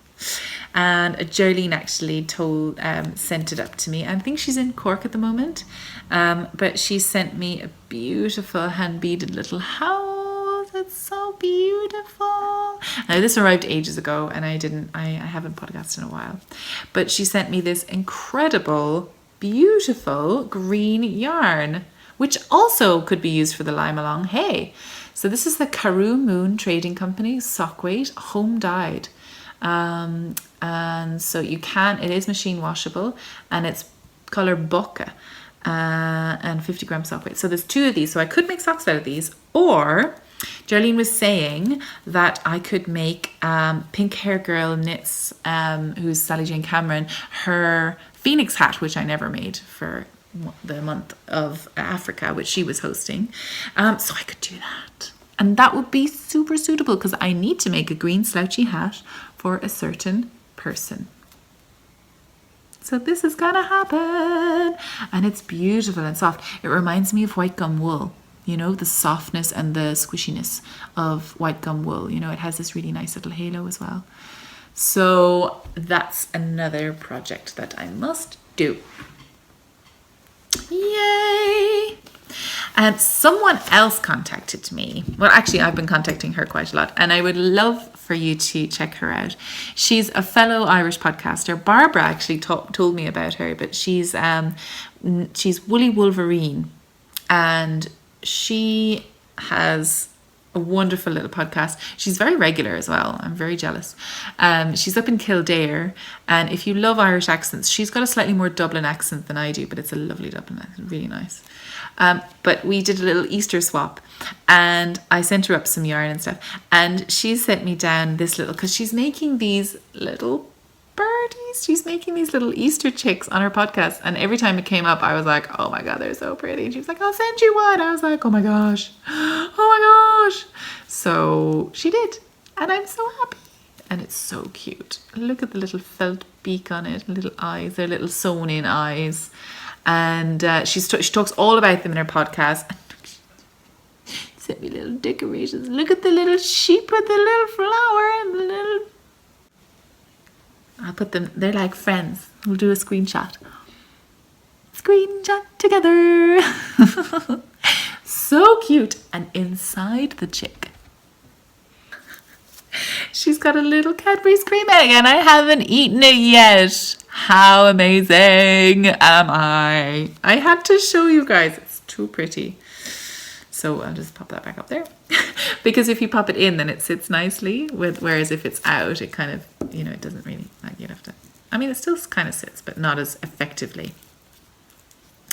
[SPEAKER 1] And Jolene actually sent it up to me. I think she's in Cork at the moment, but she sent me a beautiful hand beaded little house. It's so beautiful. Now this arrived ages ago, and I haven't podcasted in a while, but she sent me this incredible, beautiful green yarn, which also could be used for the Lyme along hay. So this is the Kuru Moon Trading Company sock weight, home dyed. And so it is machine washable, and it's color bokeh, and 50 gram sock weight. So there's two of these, so I could make socks out of these, or Jolene was saying that I could make Pink Hair Girl Knits, who's Sally Jane Cameron, her Phoenix hat, which I never made for the month of Africa, which she was hosting. So I could do that. And that would be super suitable, because I need to make a green slouchy hat for a certain person. So this is gonna happen. And it's beautiful and soft. It reminds me of white gum wool. You know, the softness and the squishiness of white gum wool. You know, it has this really nice little halo as well. So that's another project that I must do. Yay! And someone else contacted me. Well, actually, I've been contacting her quite a lot, and I would love for you to check her out. She's a fellow Irish podcaster. Barbara actually told me about her, but she's Woolly Wolverine, and she has a wonderful little podcast. She's very regular as well. I'm very jealous. She's up in Kildare, and if you love Irish accents, she's got a slightly more Dublin accent than I do, but it's a lovely Dublin accent, really nice. But we did a little Easter swap, and I sent her up some yarn and stuff, and she sent me down this little, because she's making these little birdies. She's making these little Easter chicks on her podcast, and every time it came up I was like, oh my god, they're so pretty. And she was like, I'll send you one. I was like, oh my gosh, oh my gosh. So she did, and I'm so happy, and it's so cute. Look at the little felt beak on it, little eyes, they're little sewn in eyes, and she talks all about them in her podcast. She sent me little decorations. Look at the little sheep with the little flower and the little, I'll put them, they're like friends. We'll do a screenshot. Screenshot together. So cute. And inside the chick, she's got a little Cadbury's cream egg, and I haven't eaten it yet. How amazing am I? I had to show you guys. It's too pretty. So I'll just pop that back up there. Because if you pop it in, then it sits nicely. Whereas if it's out, it kind of, you know, it doesn't really, like, you'd have to, I mean, it still kind of sits, but not as effectively.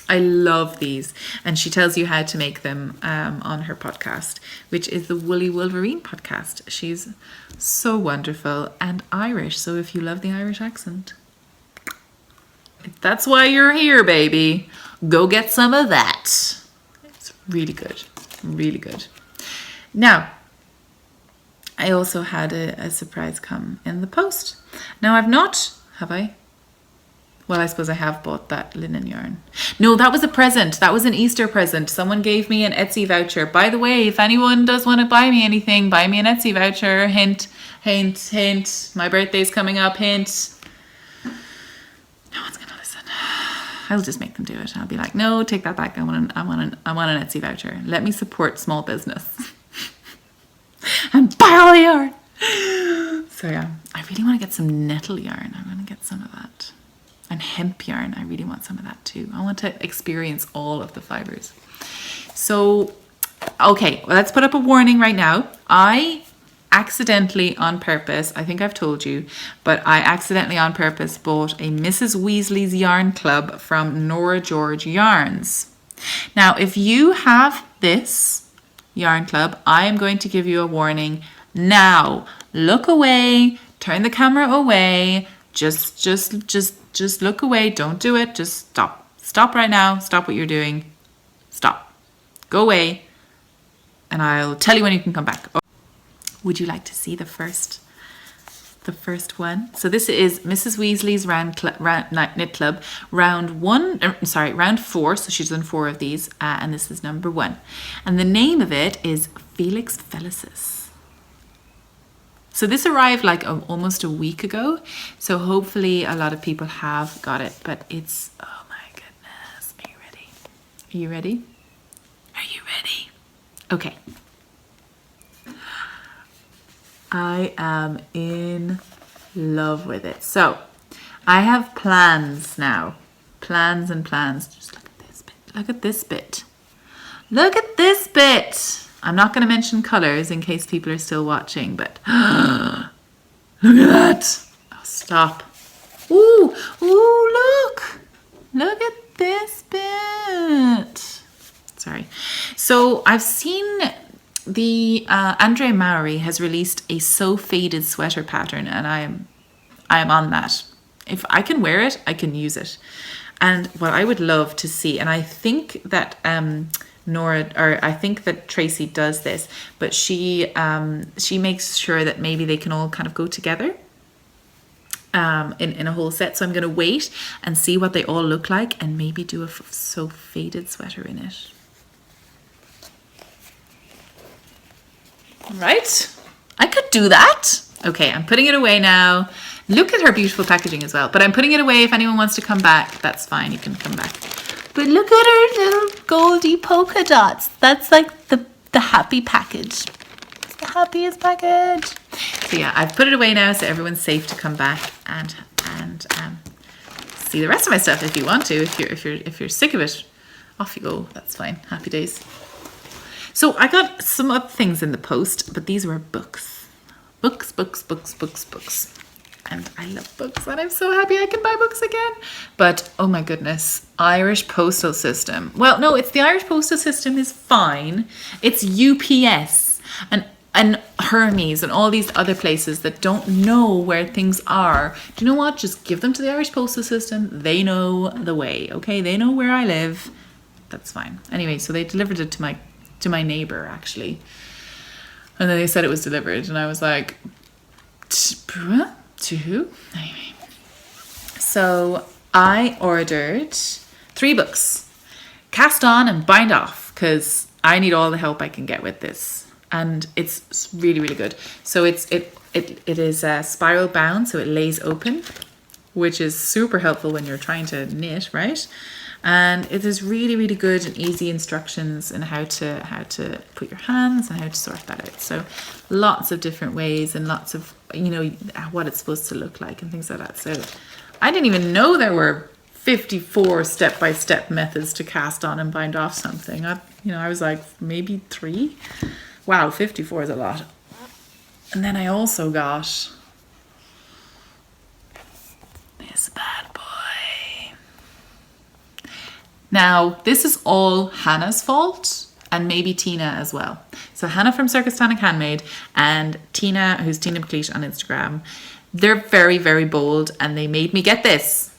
[SPEAKER 1] I love these. And she tells you how to make them on her podcast, which is the Woolly Wolverine podcast. She's so wonderful and Irish. So if you love the Irish accent, that's why you're here, baby. Go get some of that. It's really good. Really good. Now, I also had a surprise come in the post. Now I've not, have I? Well, I suppose I have bought that linen yarn. No, that was a present. That was an Easter present. Someone gave me an Etsy voucher. By the way, if anyone does want to buy me anything, buy me an Etsy voucher. Hint, hint, hint. My birthday's coming up. Hint. No one's gonna listen. I'll just make them do it. I'll be like, no, take that back. I want an Etsy voucher. Let me support small business. And buy all the yarn. So yeah, I really want to get some nettle yarn. I want to get some of that. And hemp yarn, I really want some of that too. I want to experience all of the fibers. So, okay, well, let's put up a warning right now. I accidentally on purpose, I think I've told you, but I accidentally on purpose bought a Mrs. Weasley's Yarn Club from Nora George Yarns. Now, if you have this yarn club, I am going to give you a warning now. Look away, turn the camera away, just look away, don't do it, just stop. Stop right now, stop what you're doing, stop. Go away, and I'll tell you when you can come back. Would you like to see the first one? So this is Mrs. Weasley's Knit Club, round 4, so she's done 4 of these, and this is number 1. And the name of it is Felix Felicis. So this arrived like almost a week ago, so hopefully a lot of people have got it, but it's, oh my goodness, are you ready? Are you ready? Are you ready? Okay. I am in love with it. So I have plans now. Plans and plans. Just look at this bit. Look at this bit. Look at this bit. I'm not going to mention colors in case people are still watching, but look at that. Oh, stop. Ooh, look. Look at this bit. Sorry. So I've seen the Andre Maury has released a So Faded sweater pattern, and I am on that. If I can wear it, I can use it. And what I would love to see, and I think that I think that Tracy does this, but she makes sure that maybe they can all kind of go together in a whole set. So I'm going to wait and see what they all look like, and maybe do a So Faded sweater in it. Right? I could do that. Okay, I'm putting it away now. Look at her beautiful packaging as well. But I'm putting it away. If anyone wants to come back, that's fine. You can come back. But look at her little goldy polka dots. That's like the happy package. It's the happiest package. So yeah, I've put it away now so everyone's safe to come back and see the rest of my stuff if you want to. If you're sick of it, off you go. That's fine. Happy days. So I got some other things in the post, but these were books. Books. And I love books, and I'm so happy I can buy books again. But oh my goodness, Irish postal system. Well, no, it's the Irish postal system is fine. It's UPS and Hermes and all these other places that don't know where things are. Do you know what? Just give them to the Irish postal system. They know the way, okay? They know where I live. That's fine. Anyway, so they delivered it to my neighbor, actually. And then they said it was delivered, and I was like, to who? Anyway. So I ordered 3 books. Cast on and bind off, because I need all the help I can get with this. And it's really, really good. So it is spiral bound, so it lays open, which is super helpful when you're trying to knit, right? And it is really, really good and easy instructions on how to put your hands and how to sort that out. So lots of different ways and lots of, you know, what it's supposed to look like and things like that. So I didn't even know there were 54 step-by-step methods to cast on and bind off something. I was like, maybe 3. Wow, 54 is a lot. And then I also got this bad boy. Now, this is all Hannah's fault and maybe Tina as well. So Hannah from Circus Tonic Handmade and Tina, who's Tina McLeish on Instagram, they're very, very bold, and they made me get this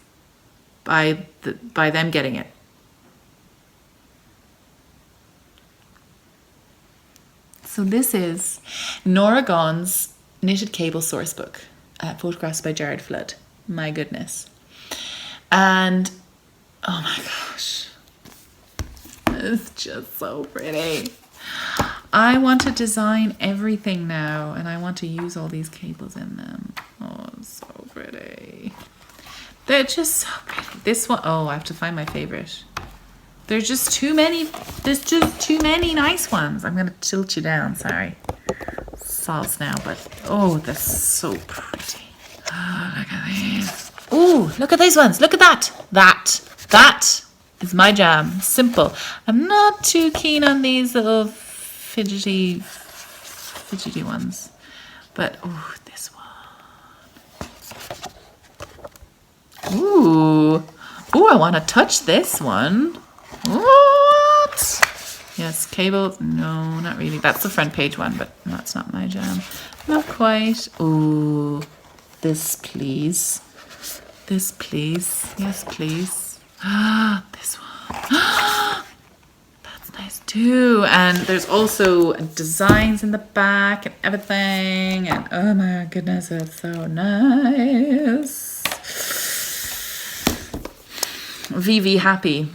[SPEAKER 1] by them getting it. So this is Nora Gaughan's Knitted Cable Sourcebook, photographs by Jared Flood. My goodness. And, oh my gosh, it's just so pretty. I want to design everything now, and I want to use all these cables in them. Oh, it's so pretty. They're just so pretty. This one, oh, I have to find my favorite. There's just too many nice ones. I'm going to tilt you down, sorry. Sauce now, but oh, they're so pretty. Oh, look at these. Oh, look at these ones. Look at that. That is my jam. Simple. I'm not too keen on these little fidgety ones. But, oh, this one. Ooh, I want to touch this one. What? Yes, cable. No, not really. That's the front page one, but that's not my jam. Not quite. Ooh, this please. This please. Yes, please. This one. That's nice too. And there's also designs in the back and everything. And oh my goodness, it's so nice. VV Happy.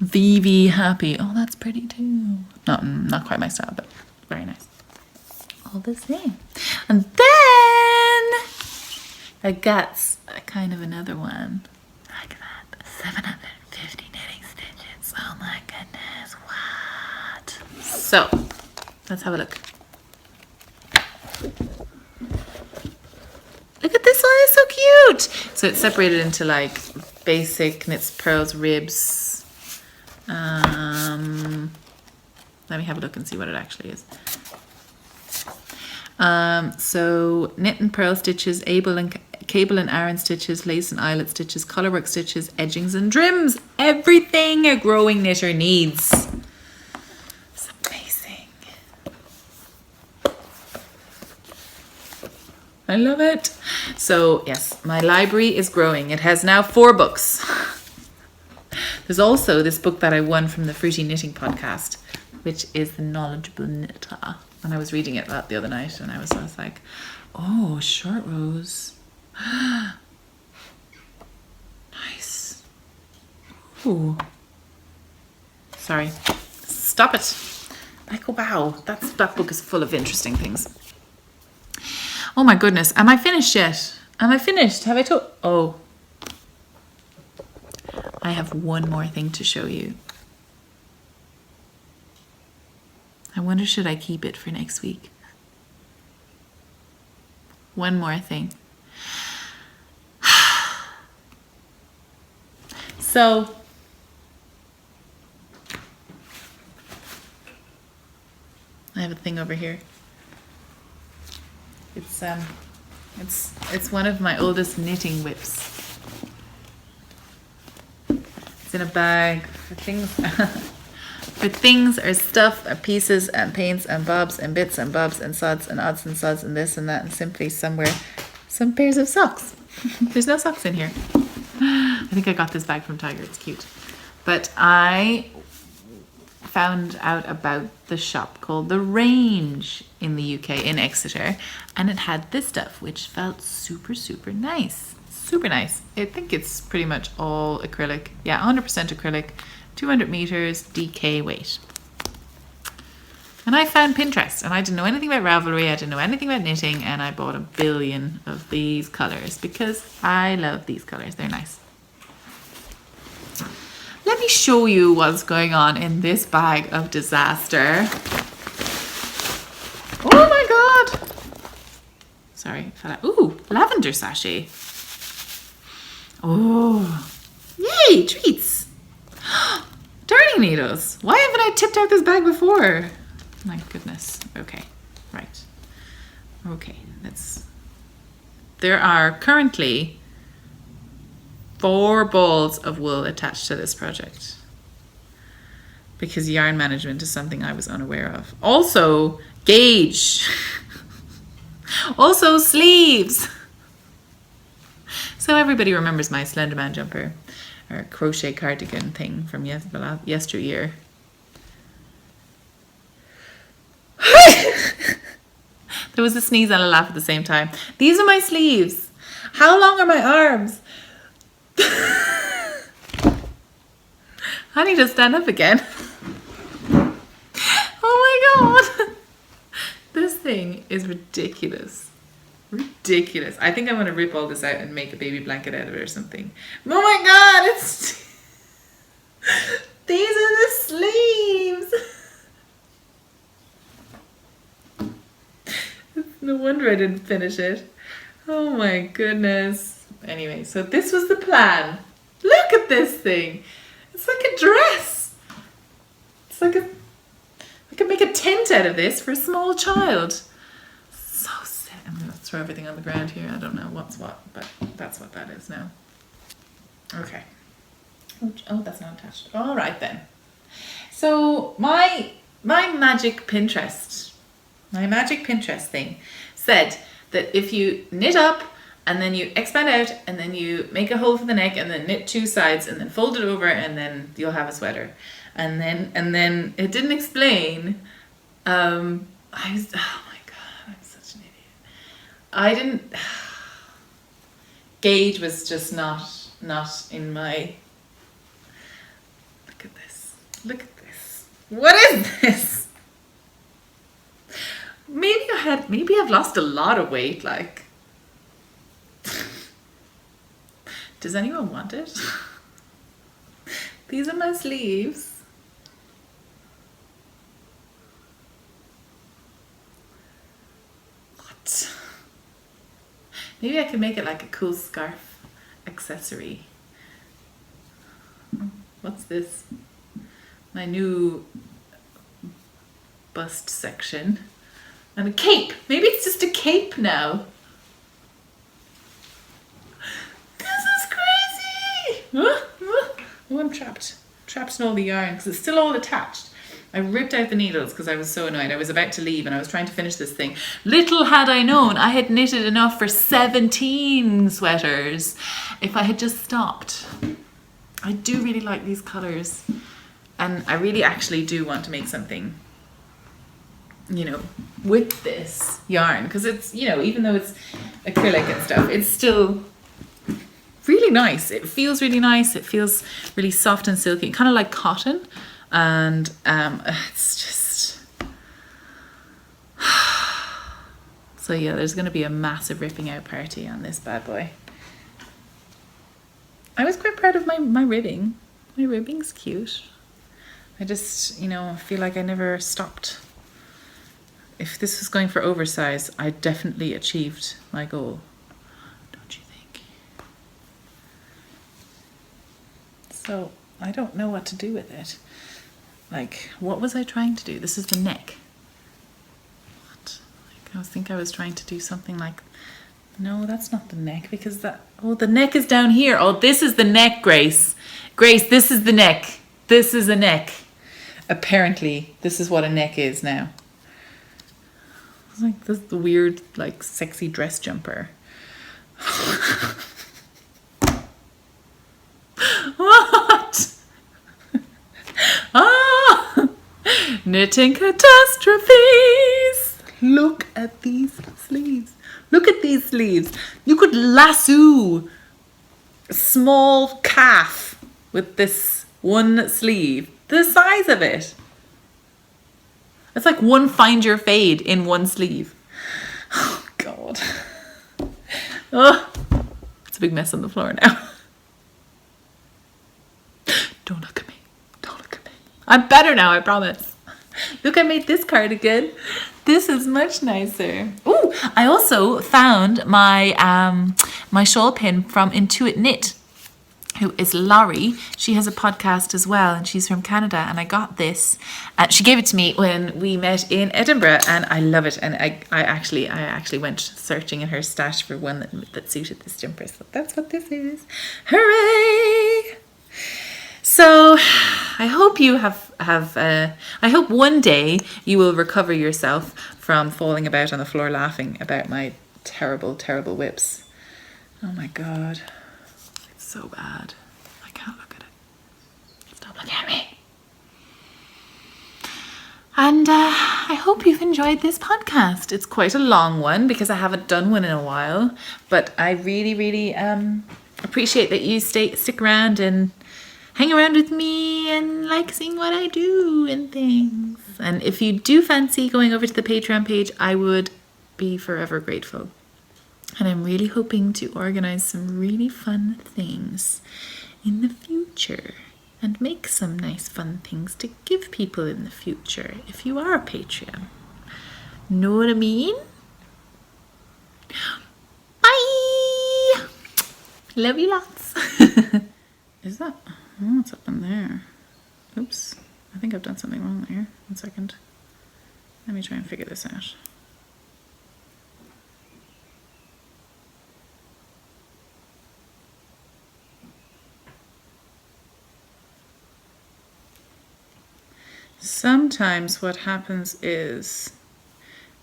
[SPEAKER 1] VV Happy. Oh, that's pretty too. Not quite my style, but very nice. All the same. And then I got kind of another one. Look at that. 750 knitting stitches. Oh my goodness. What? So, let's have a look. Look at this one. It's so cute. So it's separated into like basic knits, purls, ribs. Let me have a look and see what it actually is. So knit and purl stitches, cable and Aran stitches, lace and eyelet stitches, colorwork stitches, edgings and trims. Everything a growing knitter needs. It's amazing. I love it. So yes, my library is growing. It has now 4 books. There's also this book that I won from the Fruity Knitting podcast, which is The Knowledgeable Knitter. And I was reading it the other night, and I was like, oh, short rows. Nice. Ooh. Sorry. Stop it. Like, oh, wow. That book is full of interesting things. Oh my goodness. Am I finished yet? Am I finished? Have I told? Oh. I have one more thing to show you. I wonder, should I keep it for next week? One more thing. So, a thing over here. It's one of my oldest knitting whips. It's in a bag for things for things or stuff or pieces and paints and bobs and bits and bobs and sods and odds and sods and this and that and simply somewhere some pairs of socks. There's no socks in here. I think I got this bag from Tiger. It's cute. But I found out about the shop called The Range in the UK in Exeter, and it had this stuff which felt super nice. Super nice. I think it's pretty much all acrylic. Yeah, 100% acrylic, 200 meters, DK weight. And I found Pinterest, and I didn't know anything about Ravelry, I didn't know anything about knitting, and I bought a billion of these colors because I love these colors. They're nice. Let me show you what's going on in this bag of disaster. Oh my God. Sorry, it fell out. Ooh, lavender sachet. Oh, yay, treats. Darning needles. Why haven't I tipped out this bag before? My goodness. Okay, right. Okay, there are currently 4 balls of wool attached to this project because yarn management is something I was unaware of. Also, gauge. Also, sleeves. So everybody remembers my Slenderman jumper or crochet cardigan thing from yesteryear. There was a sneeze and a laugh at the same time. These are my sleeves. How long are my arms? I need to stand up again. Oh my God. This thing is ridiculous. Ridiculous. I think I'm going to rip all this out and make a baby blanket out of it or something. Oh my God. These are the sleeves. No wonder I didn't finish it. Oh my goodness. Anyway, so this was the plan. Look at this thing. It's like a dress. It's like I could make a tent out of this for a small child. So sick. I'm going to throw everything on the ground here. I don't know what's what, but that's what that is now. Okay. Oh, that's not attached. All right then. So my magic Pinterest thing said that if you knit up and then you expand out and then you make a hole for the neck and then knit 2 sides and then fold it over and then you'll have a sweater. And then it didn't explain. Oh my God, I'm such an idiot. I didn't. Gauge was just not in my. Look at this. Look at this. What is this? Maybe I've lost a lot of weight, like. Does anyone want it? These are my sleeves. What? Maybe I could make it like a cool scarf accessory. What's this? My new bust section. And a cape. Maybe it's just a cape now. This is crazy. Oh, I'm trapped. Trapped in all the yarn because it's still all attached. I ripped out the needles because I was so annoyed. I was about to leave and I was trying to finish this thing. Little had I known I had knitted enough for 17 sweaters if I had just stopped. I do really like these colours and I really actually do want to make something, you know, with this yarn because it's, you know, even though it's acrylic and stuff, it's still really nice. It feels really nice. It feels really soft and silky, kind of like cotton. And it's just so yeah, there's going to be a massive ripping out party on this bad boy. I was quite proud of my ribbing. My ribbing's cute. I just, you know, feel like I never stopped. If this was going for oversize, I definitely achieved my goal. Don't you think? So I don't know what to do with it. Like, what was I trying to do? This is the neck. I think I was trying to do something like, no, that's not the neck, because that, oh, the neck is down here. Oh, this is the neck, Grace. Grace, this is the neck. This is a neck. Apparently, this is what a neck is now. It's like this the weird, like, sexy dress jumper. What? Ah! Knitting catastrophes. Look at these sleeves. Look at these sleeves. You could lasso a small calf with this one sleeve. The size of it. It's like one Find Your Fade in one sleeve. Oh, God. Oh, it's a big mess on the floor now. Don't look at me. Don't look at me. I'm better now, I promise. Look, I made this cardigan. This is much nicer. Ooh, I also found my my shawl pin from Intuit Knit, who is Laurie. She has a podcast as well, and she's from Canada, and I got this. She gave it to me when we met in Edinburgh, and I love it. And I actually went searching in her stash for one that suited this jumper. So that's what this is. Hooray! So I hope you I hope one day you will recover yourself from falling about on the floor laughing about my terrible, terrible whips. Oh my God. It's so bad. I can't look at it. Stop looking at me. And I hope you've enjoyed this podcast. It's quite a long one because I haven't done one in a while. But I really, really appreciate that you stick around and hang around with me and like seeing what I do and things. And if you do fancy going over to the Patreon page, I would be forever grateful. And I'm really hoping to organize some really fun things in the future and make some nice fun things to give people in the future if you are a Patreon. Know what I mean? Bye! Love you lots. Is that... Oh, what's up in there? Oops. I think I've done something wrong there. 1 second. Let me try and figure this out. Sometimes what happens is...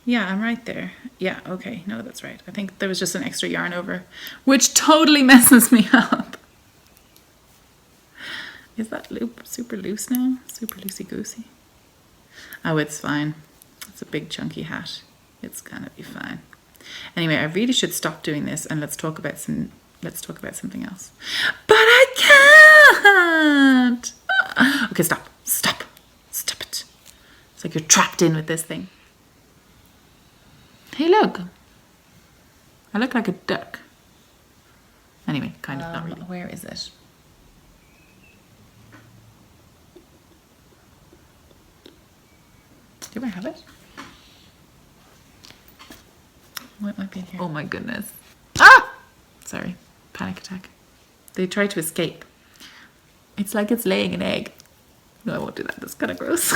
[SPEAKER 1] Yeah, I'm right there. Yeah, okay. No, that's right. I think there was just an extra yarn over, which totally messes me up. Is that loop super loose now? Super loosey-goosey? Oh, it's fine. It's a big chunky hat. It's gonna be fine. Anyway, I really should stop doing this and let's talk about something else. But I can't! Okay, stop it. It's like you're trapped in with this thing. Hey, look. I look like a duck. Anyway, kind of, not really. Where is it? Do I have it? Oh, it might be in here. Oh my goodness. Ah! Sorry. Panic attack. They try to escape. It's like it's laying an egg. No, I won't do that. That's kind of gross.